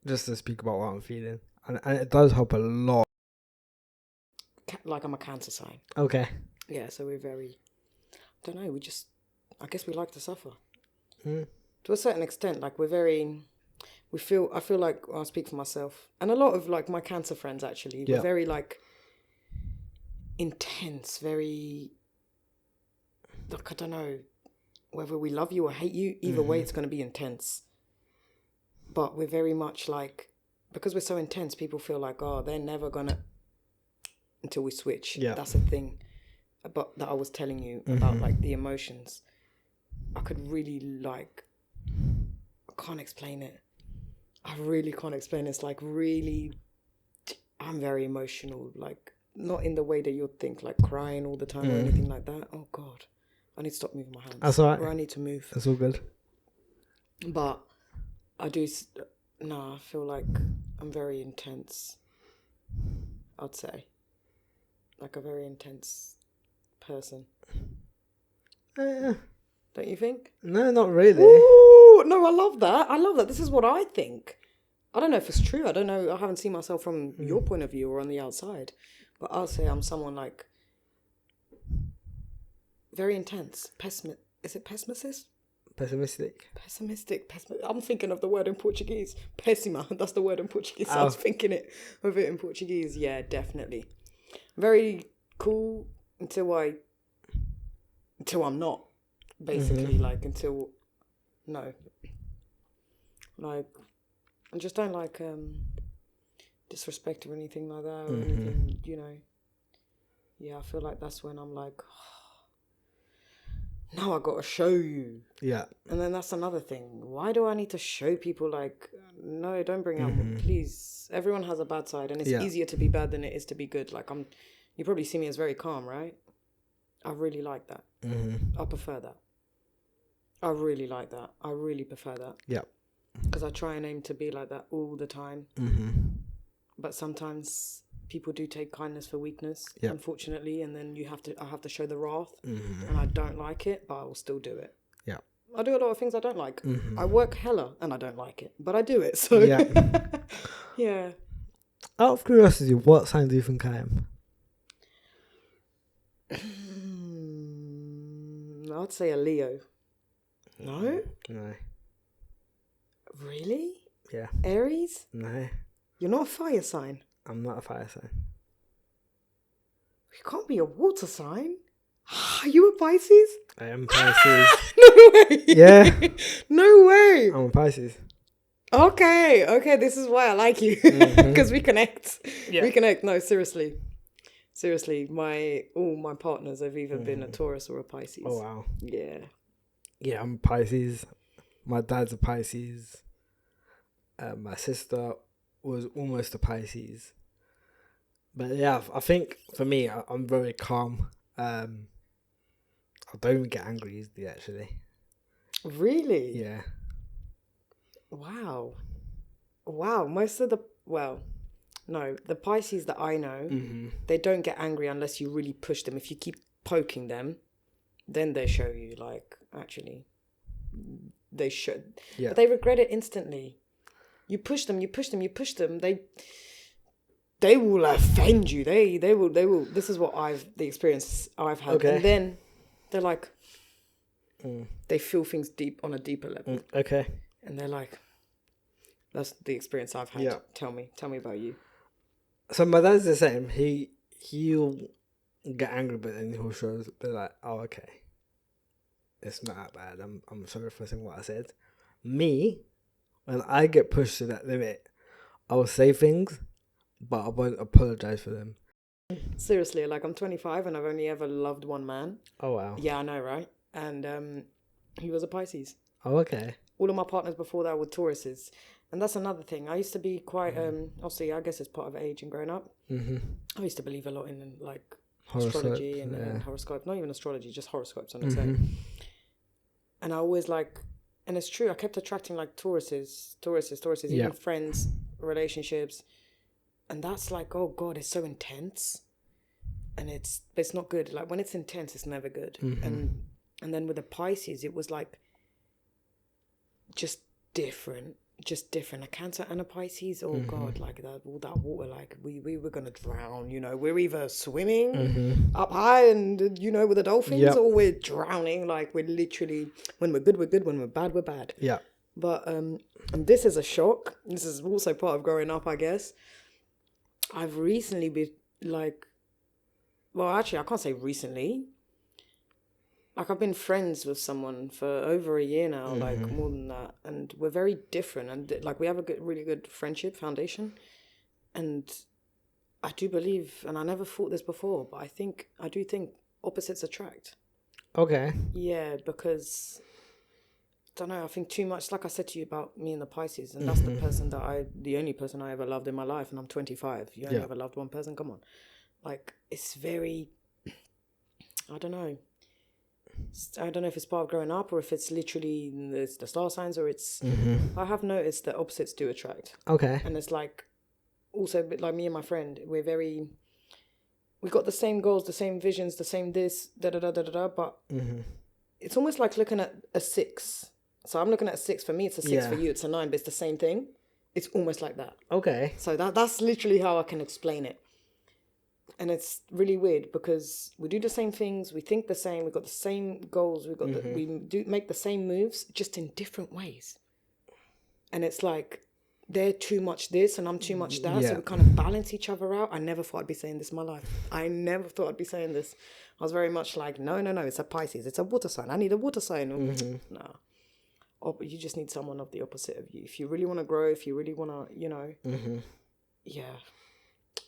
Just to speak about what I'm feeling. And it does help a lot. Like I'm a Cancer sign. Okay. Yeah, so we're very... I don't know, I guess we like to suffer. To a certain extent, like we're very... I feel like, I'll speak for myself. And a lot of like my Cancer friends actually, we're very like... intense, very... Like, I don't know, whether we love you or hate you, either way it's going to be intense. But we're very much like, because we're so intense, people feel like, oh, they're never going to, until we switch. Yeah. That's a thing about that I was telling you about, like the emotions. I could really like, I can't explain it. I really can't explain it. It's like really, I'm very emotional, like not in the way that you'd think, like crying all the time or anything like that. Oh God, I need to stop moving my hands. That's all right. Or I need to move. That's all good. But I feel like I'm very intense, I'd say. Like a very intense person. Don't you think? No, not really. Ooh, no, I love that. This is what I think. I don't know if it's true. I don't know. I haven't seen myself from your point of view or on the outside. But I'll say I'm someone like very intense. Is it pessimist? Pessimistic. I'm thinking of the word in Portuguese. Pessima. That's the word in Portuguese. So I was thinking of it in Portuguese. Yeah, definitely. Very cool until I'm not. Basically, like no. Like, I just don't like disrespect or anything like that or anything, you know. Yeah, I feel like that's when I'm like, now I got to show you. Yeah. And then that's another thing. Why do I need to show people, like, no, don't bring out, please. Everyone has a bad side, and it's easier to be bad than it is to be good. Like, you probably see me as very calm, right? I really like that. I prefer that. I really like that. I really prefer that. Yeah. Because I try and aim to be like that all the time. But sometimes people do take kindness for weakness, unfortunately, and then I have to show the wrath, and I don't like it, but I will still do it. Yeah. I do a lot of things I don't like. I work hella and I don't like it, but I do it. So yeah. Out of curiosity, what sign do you think I am? I'd say a Leo. No? No. Really? Yeah. Aries? No. You're not a fire sign? I'm not a fire sign. You can't be a water sign. Are you a Pisces? I am Pisces. No way. Yeah. No way. I'm a Pisces. Okay, this is why I like you. Because we connect. Yeah. We connect. No, seriously. All my partners have either been a Taurus or a Pisces. Oh, wow. Yeah. Yeah, I'm a Pisces. My dad's a Pisces. My sister was almost a Pisces. But yeah, I think for me, I'm very calm. I don't even get angry easily, actually. Really? Yeah. Wow. The Pisces that I know, they don't get angry unless you really push them. If you keep poking them, then they show you, like, actually, they should. Yeah. But they regret it instantly. You push them, they will offend you. They will. This is what the experience I've had. Okay. And then they're like, they feel things on a deeper level. Okay. And they're like, that's the experience I've had. Yeah. Tell me about you. So my dad's the same. He'll get angry, but then he'll show us, be like, oh, okay, it's not that bad. I'm sorry for saying what I said. Me, when I get pushed to that limit, I will say things, but I won't apologize for them. Seriously, like, I'm 25 and I've only ever loved one man. Oh, wow. Yeah, I know, right? and he was a Pisces. Oh, okay. All of my partners before that were Tauruses. And that's another thing. I used to be quite, obviously, I guess it's part of age and growing up. Mm-hmm. I used to believe a lot in, like, astrology and horoscope. Not even astrology, just horoscopes on its own. And I always, like, and it's true, I kept attracting, like, Tauruses, even friends, relationships. And that's like, oh, God, it's so intense. And it's not good. Like, when it's intense, it's never good. Mm-hmm. And then with the Pisces, it was, like, just different. A Cancer and a Pisces, oh God, like that, all that water, like we were gonna drown, you know. We're either swimming up high and, you know, with the dolphins, or we're drowning. Like, we're literally, when we're good, we're good, when we're bad, we're bad. Yeah. But and this is a shock. This is also part of growing up, I guess. I've recently been like, well, actually, I can't say recently. Like, I've been friends with someone for over a year now, like more than that. And we're very different. And, like, we have a really good friendship foundation. And I do believe, and I never thought this before, but I do think opposites attract. Okay. Yeah, because, I don't know, I think too much, like I said to you about me and the Pisces. And that's the only person I ever loved in my life. And I'm 25. You only ever loved one person? Come on. Like, it's very, I don't know if it's part of growing up or if it's literally the star signs or it's... I have noticed that opposites do attract. Okay. And it's like, also, like me and my friend, we've got the same goals, the same visions, the same this, da-da-da-da-da-da, but it's almost like looking at a 6. So I'm looking at a 6. For me, it's a 6. For you, it's a 9, but it's the same thing. It's almost like that. Okay. So that's literally how I can explain it. And it's really weird because we do the same things, we think the same, we've got the same goals, we do make the same moves, just in different ways. And it's like, they're too much this and I'm too much that, so we kind of balance each other out. I never thought I'd be saying this in my life. I never thought I'd be saying this. I was very much like, no, it's a Pisces, it's a water sign. I need a water sign. No. Oh, but you just need someone of the opposite of you. If you really want to grow, if you really want to, you know. Yeah.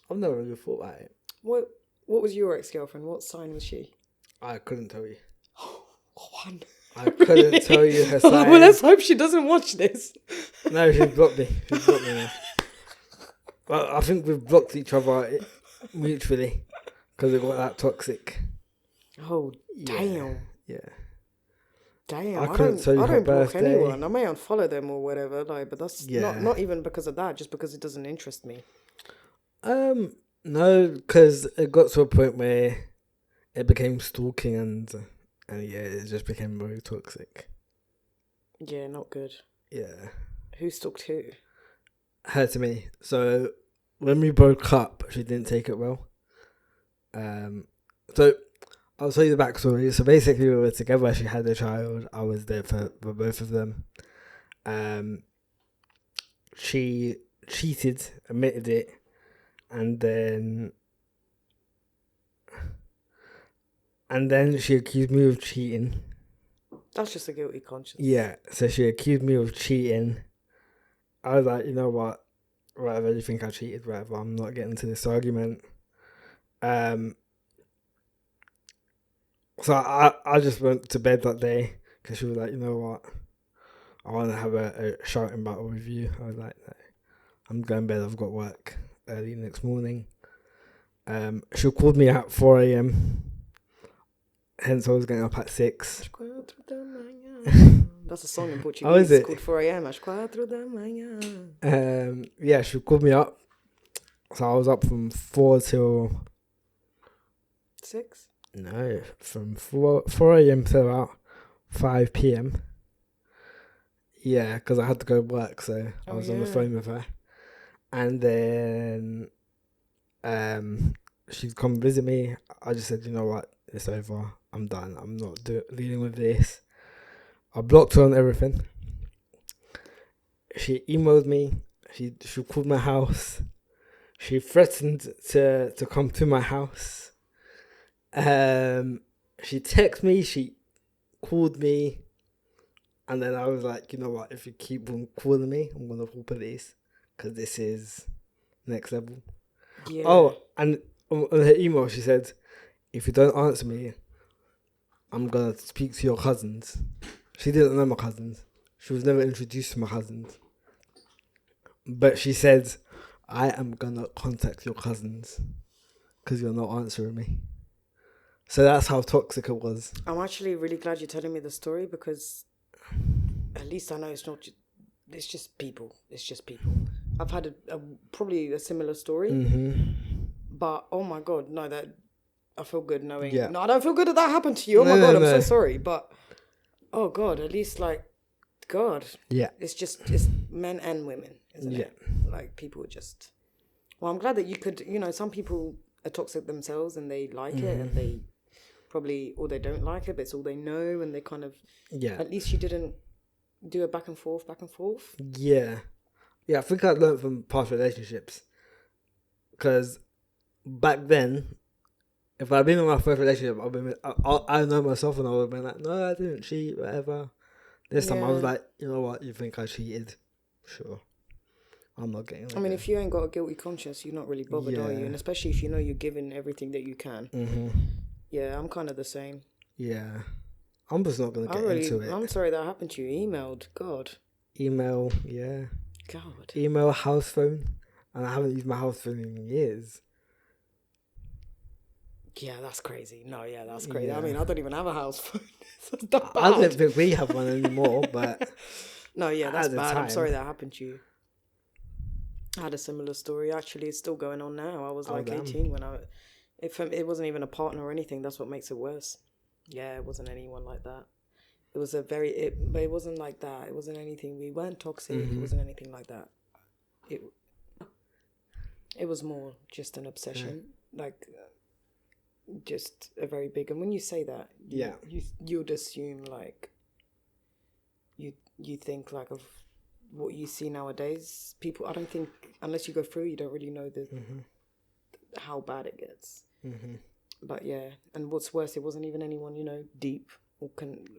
I've never really thought about it. What was your ex-girlfriend? What sign was she? I couldn't tell you. One. I couldn't tell you her sign. Well, let's hope she doesn't watch this. No, she's blocked me. Now. Well, I think we've blocked each other mutually because it got that toxic. Oh, damn. Yeah. Damn. I couldn't tell you her birthday. Block anyone. I may unfollow them or whatever, like, but that's not even because of that, just because it doesn't interest me. No, because it got to a point where it became stalking and it just became very toxic. Yeah, not good. Yeah. Who stalked who? Her to me. So when we broke up, she didn't take it well. So I'll tell you the backstory. So basically we were together, she had a child, I was there for both of them. She cheated, admitted it. And then she accused me of cheating. That's just a guilty conscience. Yeah, so she accused me of cheating. I was like, you know what? Whatever, you think I cheated, whatever. I'm not getting into this argument. So I just went to bed that day because she was like, you know what? I want to have a shouting battle with you. I was like, no, I'm going to bed. I've got work early next morning. She called me at 4 a.m. Hence I was getting up at 6. That's a song in Portuguese. Oh, is it? It's called 4 a.m. Às 4 da manhã. Yeah, she called me up. So I was up from 4 till 6? No, from 4 a.m. to about 5 p.m. Yeah, because I had to go work, so I was on the phone with her. And then she'd come visit me. I just said, you know what, it's over. I'm done. I'm not dealing with this. I blocked her on everything. She emailed me. She called my house. She threatened to come to my house. She texted me. She called me. And then I was like, you know what, if you keep on calling me, I'm going to call police. Because this is next level. Yeah. Oh, and on her email, she said, if you don't answer me, I'm going to speak to your cousins. She didn't know my cousins. She was never introduced to my cousins. But she said, I am going to contact your cousins because you're not answering me. So that's how toxic it was. I'm actually really glad you're telling me the story because at least I know it's not it's just people. It's just people. I've had probably a similar story. Mm-hmm. But, oh my God, no, that I feel good knowing. Yeah. No, I don't feel good that happened to you. Oh my God, I'm so sorry. But, oh God, at least God. Yeah. It's men and women, isn't it? Like, people are just... Well, I'm glad that you could, some people are toxic themselves and they like it and they probably, or they don't like it, but it's all they know and they kind of... Yeah. At least you didn't do a back and forth. Yeah. Yeah, I think I learned from past relationships. Because back then, if I'd been in my first relationship, I know myself and I would have been like, no, I didn't cheat, whatever. This time I was like, you know what, you think I cheated? Sure. I'm not getting that. I mean, if you ain't got a guilty conscience, you're not really bothered, are you? And especially if you know you're giving everything that you can. Mm-hmm. Yeah, I'm kind of the same. Yeah. I'm just not going to get into it. I'm sorry that happened to you. Emailed. God. Email, yeah. God. Email, house phone. And I haven't used my house phone in years. Yeah, that's crazy. No, yeah, that's crazy. Yeah. I mean, I don't even have a house phone. I don't think we have one anymore, but... No, yeah, that's bad. I'm sorry that happened to you. I had a similar story. Actually, it's still going on now. I was 18 when it wasn't even a partner or anything. That's what makes it worse. Yeah, it wasn't anyone like that. It was but it wasn't like that. It wasn't anything. We weren't toxic. Mm-hmm. It wasn't anything like that. It was more just an obsession, just a very big. And when you say that, you'd assume like you think like of what you see nowadays. People, I don't think unless you go through, you don't really know how bad it gets. Mm-hmm. But yeah, and what's worse, it wasn't even anyone deep or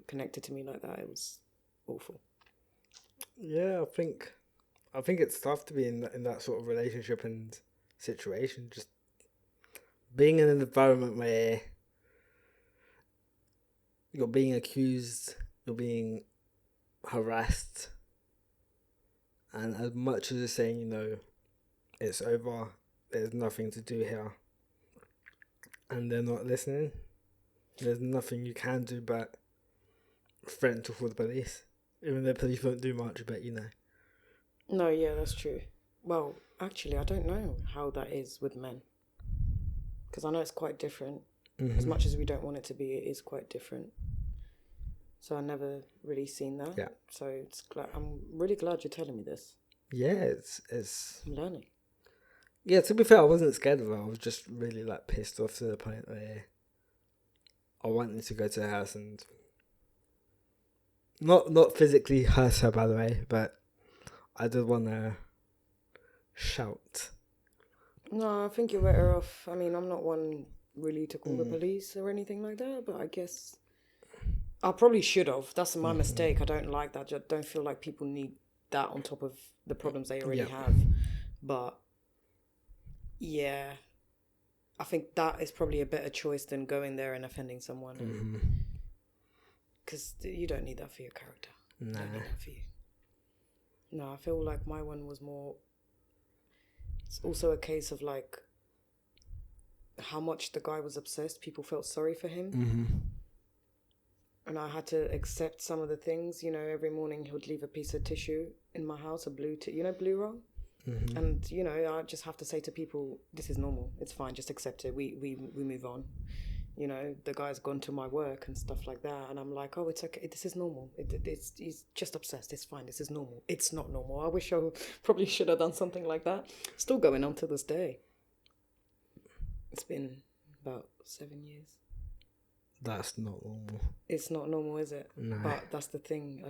connected to me like that. It was awful. Yeah, I think it's tough to be in that sort of relationship and situation. Just being in an environment where you're being accused, you're being harassed, and as much as it's saying, it's over, there's nothing to do here, and they're not listening, there's nothing you can do but threaten to call the police. Even though the police won't do much, but No, yeah, that's true. Well, actually, I don't know how that is with men. Because I know it's quite different. Mm-hmm. As much as we don't want it to be, it is quite different. So I never really seen that. Yeah. So I'm really glad you're telling me this. Yeah, it's... I'm learning. Yeah, to be fair, I wasn't scared of her. I was just really pissed off to the point where I wanted to go to her house and... Not physically hurt her, by the way, but I did want to shout. No, I think you're better off. I mean, I'm not one really to call the police or anything like that, but I guess I probably should have. That's my mistake. I don't like that. I don't feel like people need that on top of the problems they already have. But yeah, I think that is probably a better choice than going there and offending someone. Because you don't need that for your character. No. Don't need that for you. No, I feel like my one was more... It's also a case of how much the guy was obsessed. People felt sorry for him. Mm-hmm. And I had to accept some of the things. Every morning he would leave a piece of tissue in my house, a blue blue roll. Mm-hmm. And, I just have to say to people, this is normal. It's fine. Just accept it. We move on. The guy's gone to my work and stuff like that. And I'm like, oh, it's okay. This is normal. He's just obsessed. It's fine. This is normal. It's not normal. I wish I probably should have done something like that. Still going on to this day. It's been about 7 years. That's not normal. It's not normal, is it? No. But that's the thing.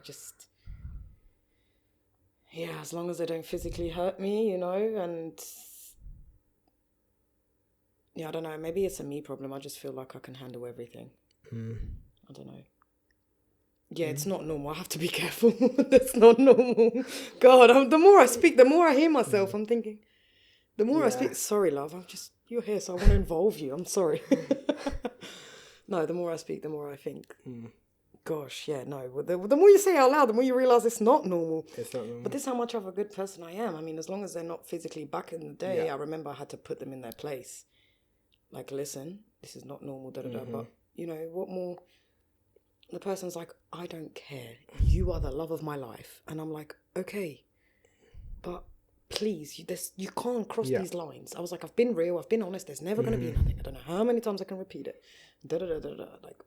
Yeah, as long as they don't physically hurt me, and... Yeah, I don't know. Maybe it's a me problem. I just feel like I can handle everything. I don't know. Yeah, it's not normal. I have to be careful. That's not normal. God, the more I speak, the more I hear myself. I'm thinking, the more I speak... Sorry, love. You're here, so I want to involve you. I'm sorry. No, the more I speak, the more I think. Gosh, yeah, no. The more you say it out loud, the more you realise it's not normal. It's not normal. But this is how much of a good person I am. I mean, as long as they're not physically back in the day, I remember I had to put them in their place. Like, listen, this is not normal, da-da-da. But, you know, what more? The person's like, I don't care. You are the love of my life. And I'm like, okay, but please, you can't cross these lines. I was like, I've been real, I've been honest, there's never going to be nothing. I don't know how many times I can repeat it. Da-da-da-da-da. Like,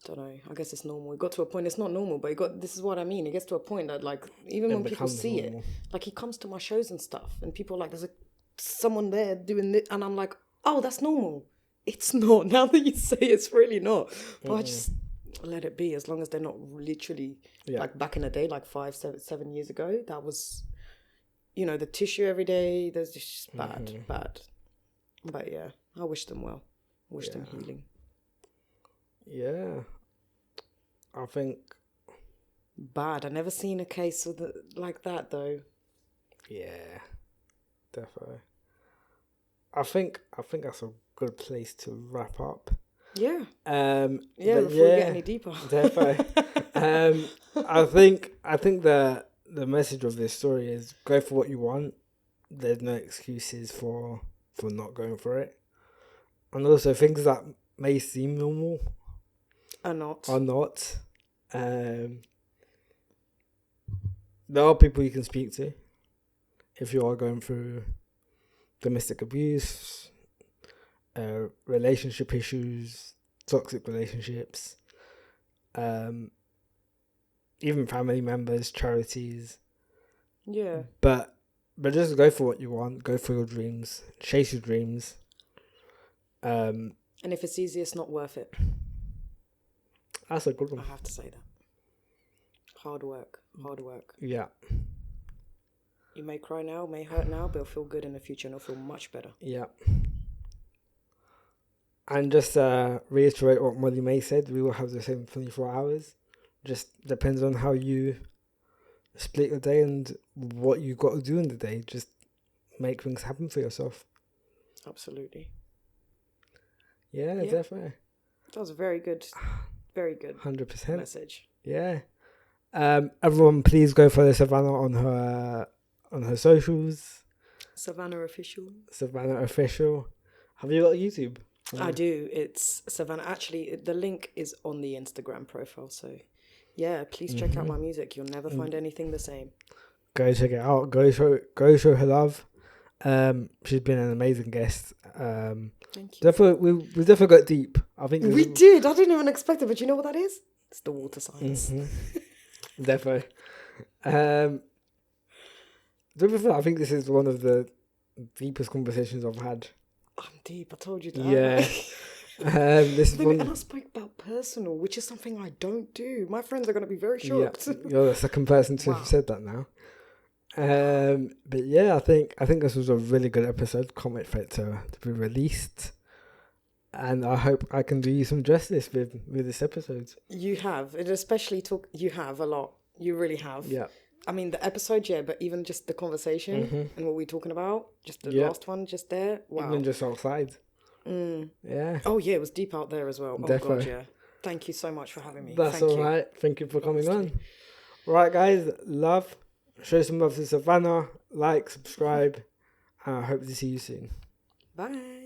don't know. I guess it's normal. It got to a point. It's not normal, but this is what I mean. It gets to a point that, like, even when people see normal. It, like, he comes to my shows and stuff, and people are like, there's someone there doing this, and I'm like, oh, that's normal. It's not. Now that you say it's really not. But I just let it be, as long as they're not literally like back in the day, like 7 years ago. That was, you know, the tissue every day. There's just bad. But yeah, I wish them well. Wish them healing. Yeah, I think bad. I never seen a case of like that though. Yeah, definitely. I think that's a good place to wrap up. Yeah. Before we get any deeper. Definitely. I think the message of this story is go for what you want. There's no excuses for not going for it, and also things that may seem normal. Are not. There are people you can speak to if you are going through domestic abuse, relationship issues, toxic relationships, even family members, charities. Yeah. But just go for what you want. Go for your dreams. Chase your dreams. And if it's easy, it's not worth it. That's a good one. I have to say that. Hard work. Yeah. You may cry now, may hurt now, but it'll feel good in the future and it'll feel much better. Yeah. And just reiterate what Molly May said, we will have the same 24 hours. Just depends on how you split your day and what you got to do in the day. Just make things happen for yourself. Absolutely. Yeah, definitely. That was very good. Very good. 100% message. Yeah. Everyone, please go follow Savannah on her socials. Savannah Official. Have you got YouTube? I do. It's Savannah. Actually, the link is on the Instagram profile. So, yeah, please check out my music. You'll never find anything the same. Go check it out. Go show her love. She's been an amazing guest. Thank you. We definitely got deep. I think we did. I didn't even expect it, but you know what that is? It's the water signs. Definitely. I think this is one of the deepest conversations I've had. I'm deep. I told you that. Yeah. And I spoke about personal, which is something I don't do. My friends are going to be very shocked. Yeah, you're the second person to have said that now. But yeah, I think this was a really good episode. Can't wait for it to be released, and I hope I can do you some justice with this episode. You have, and especially you have a lot. You really have. Yeah. I mean, the episode, but even just the conversation and what we're talking about, just the last one, just there. Wow. Even just outside. Yeah. Oh yeah, it was deep out there as well. Definitely. Oh god, yeah. Thank you so much for having me. That's all right. Thank you for coming on. Right, guys, love. Show some love to Savannah. Like, subscribe. And I hope to see you soon. Bye.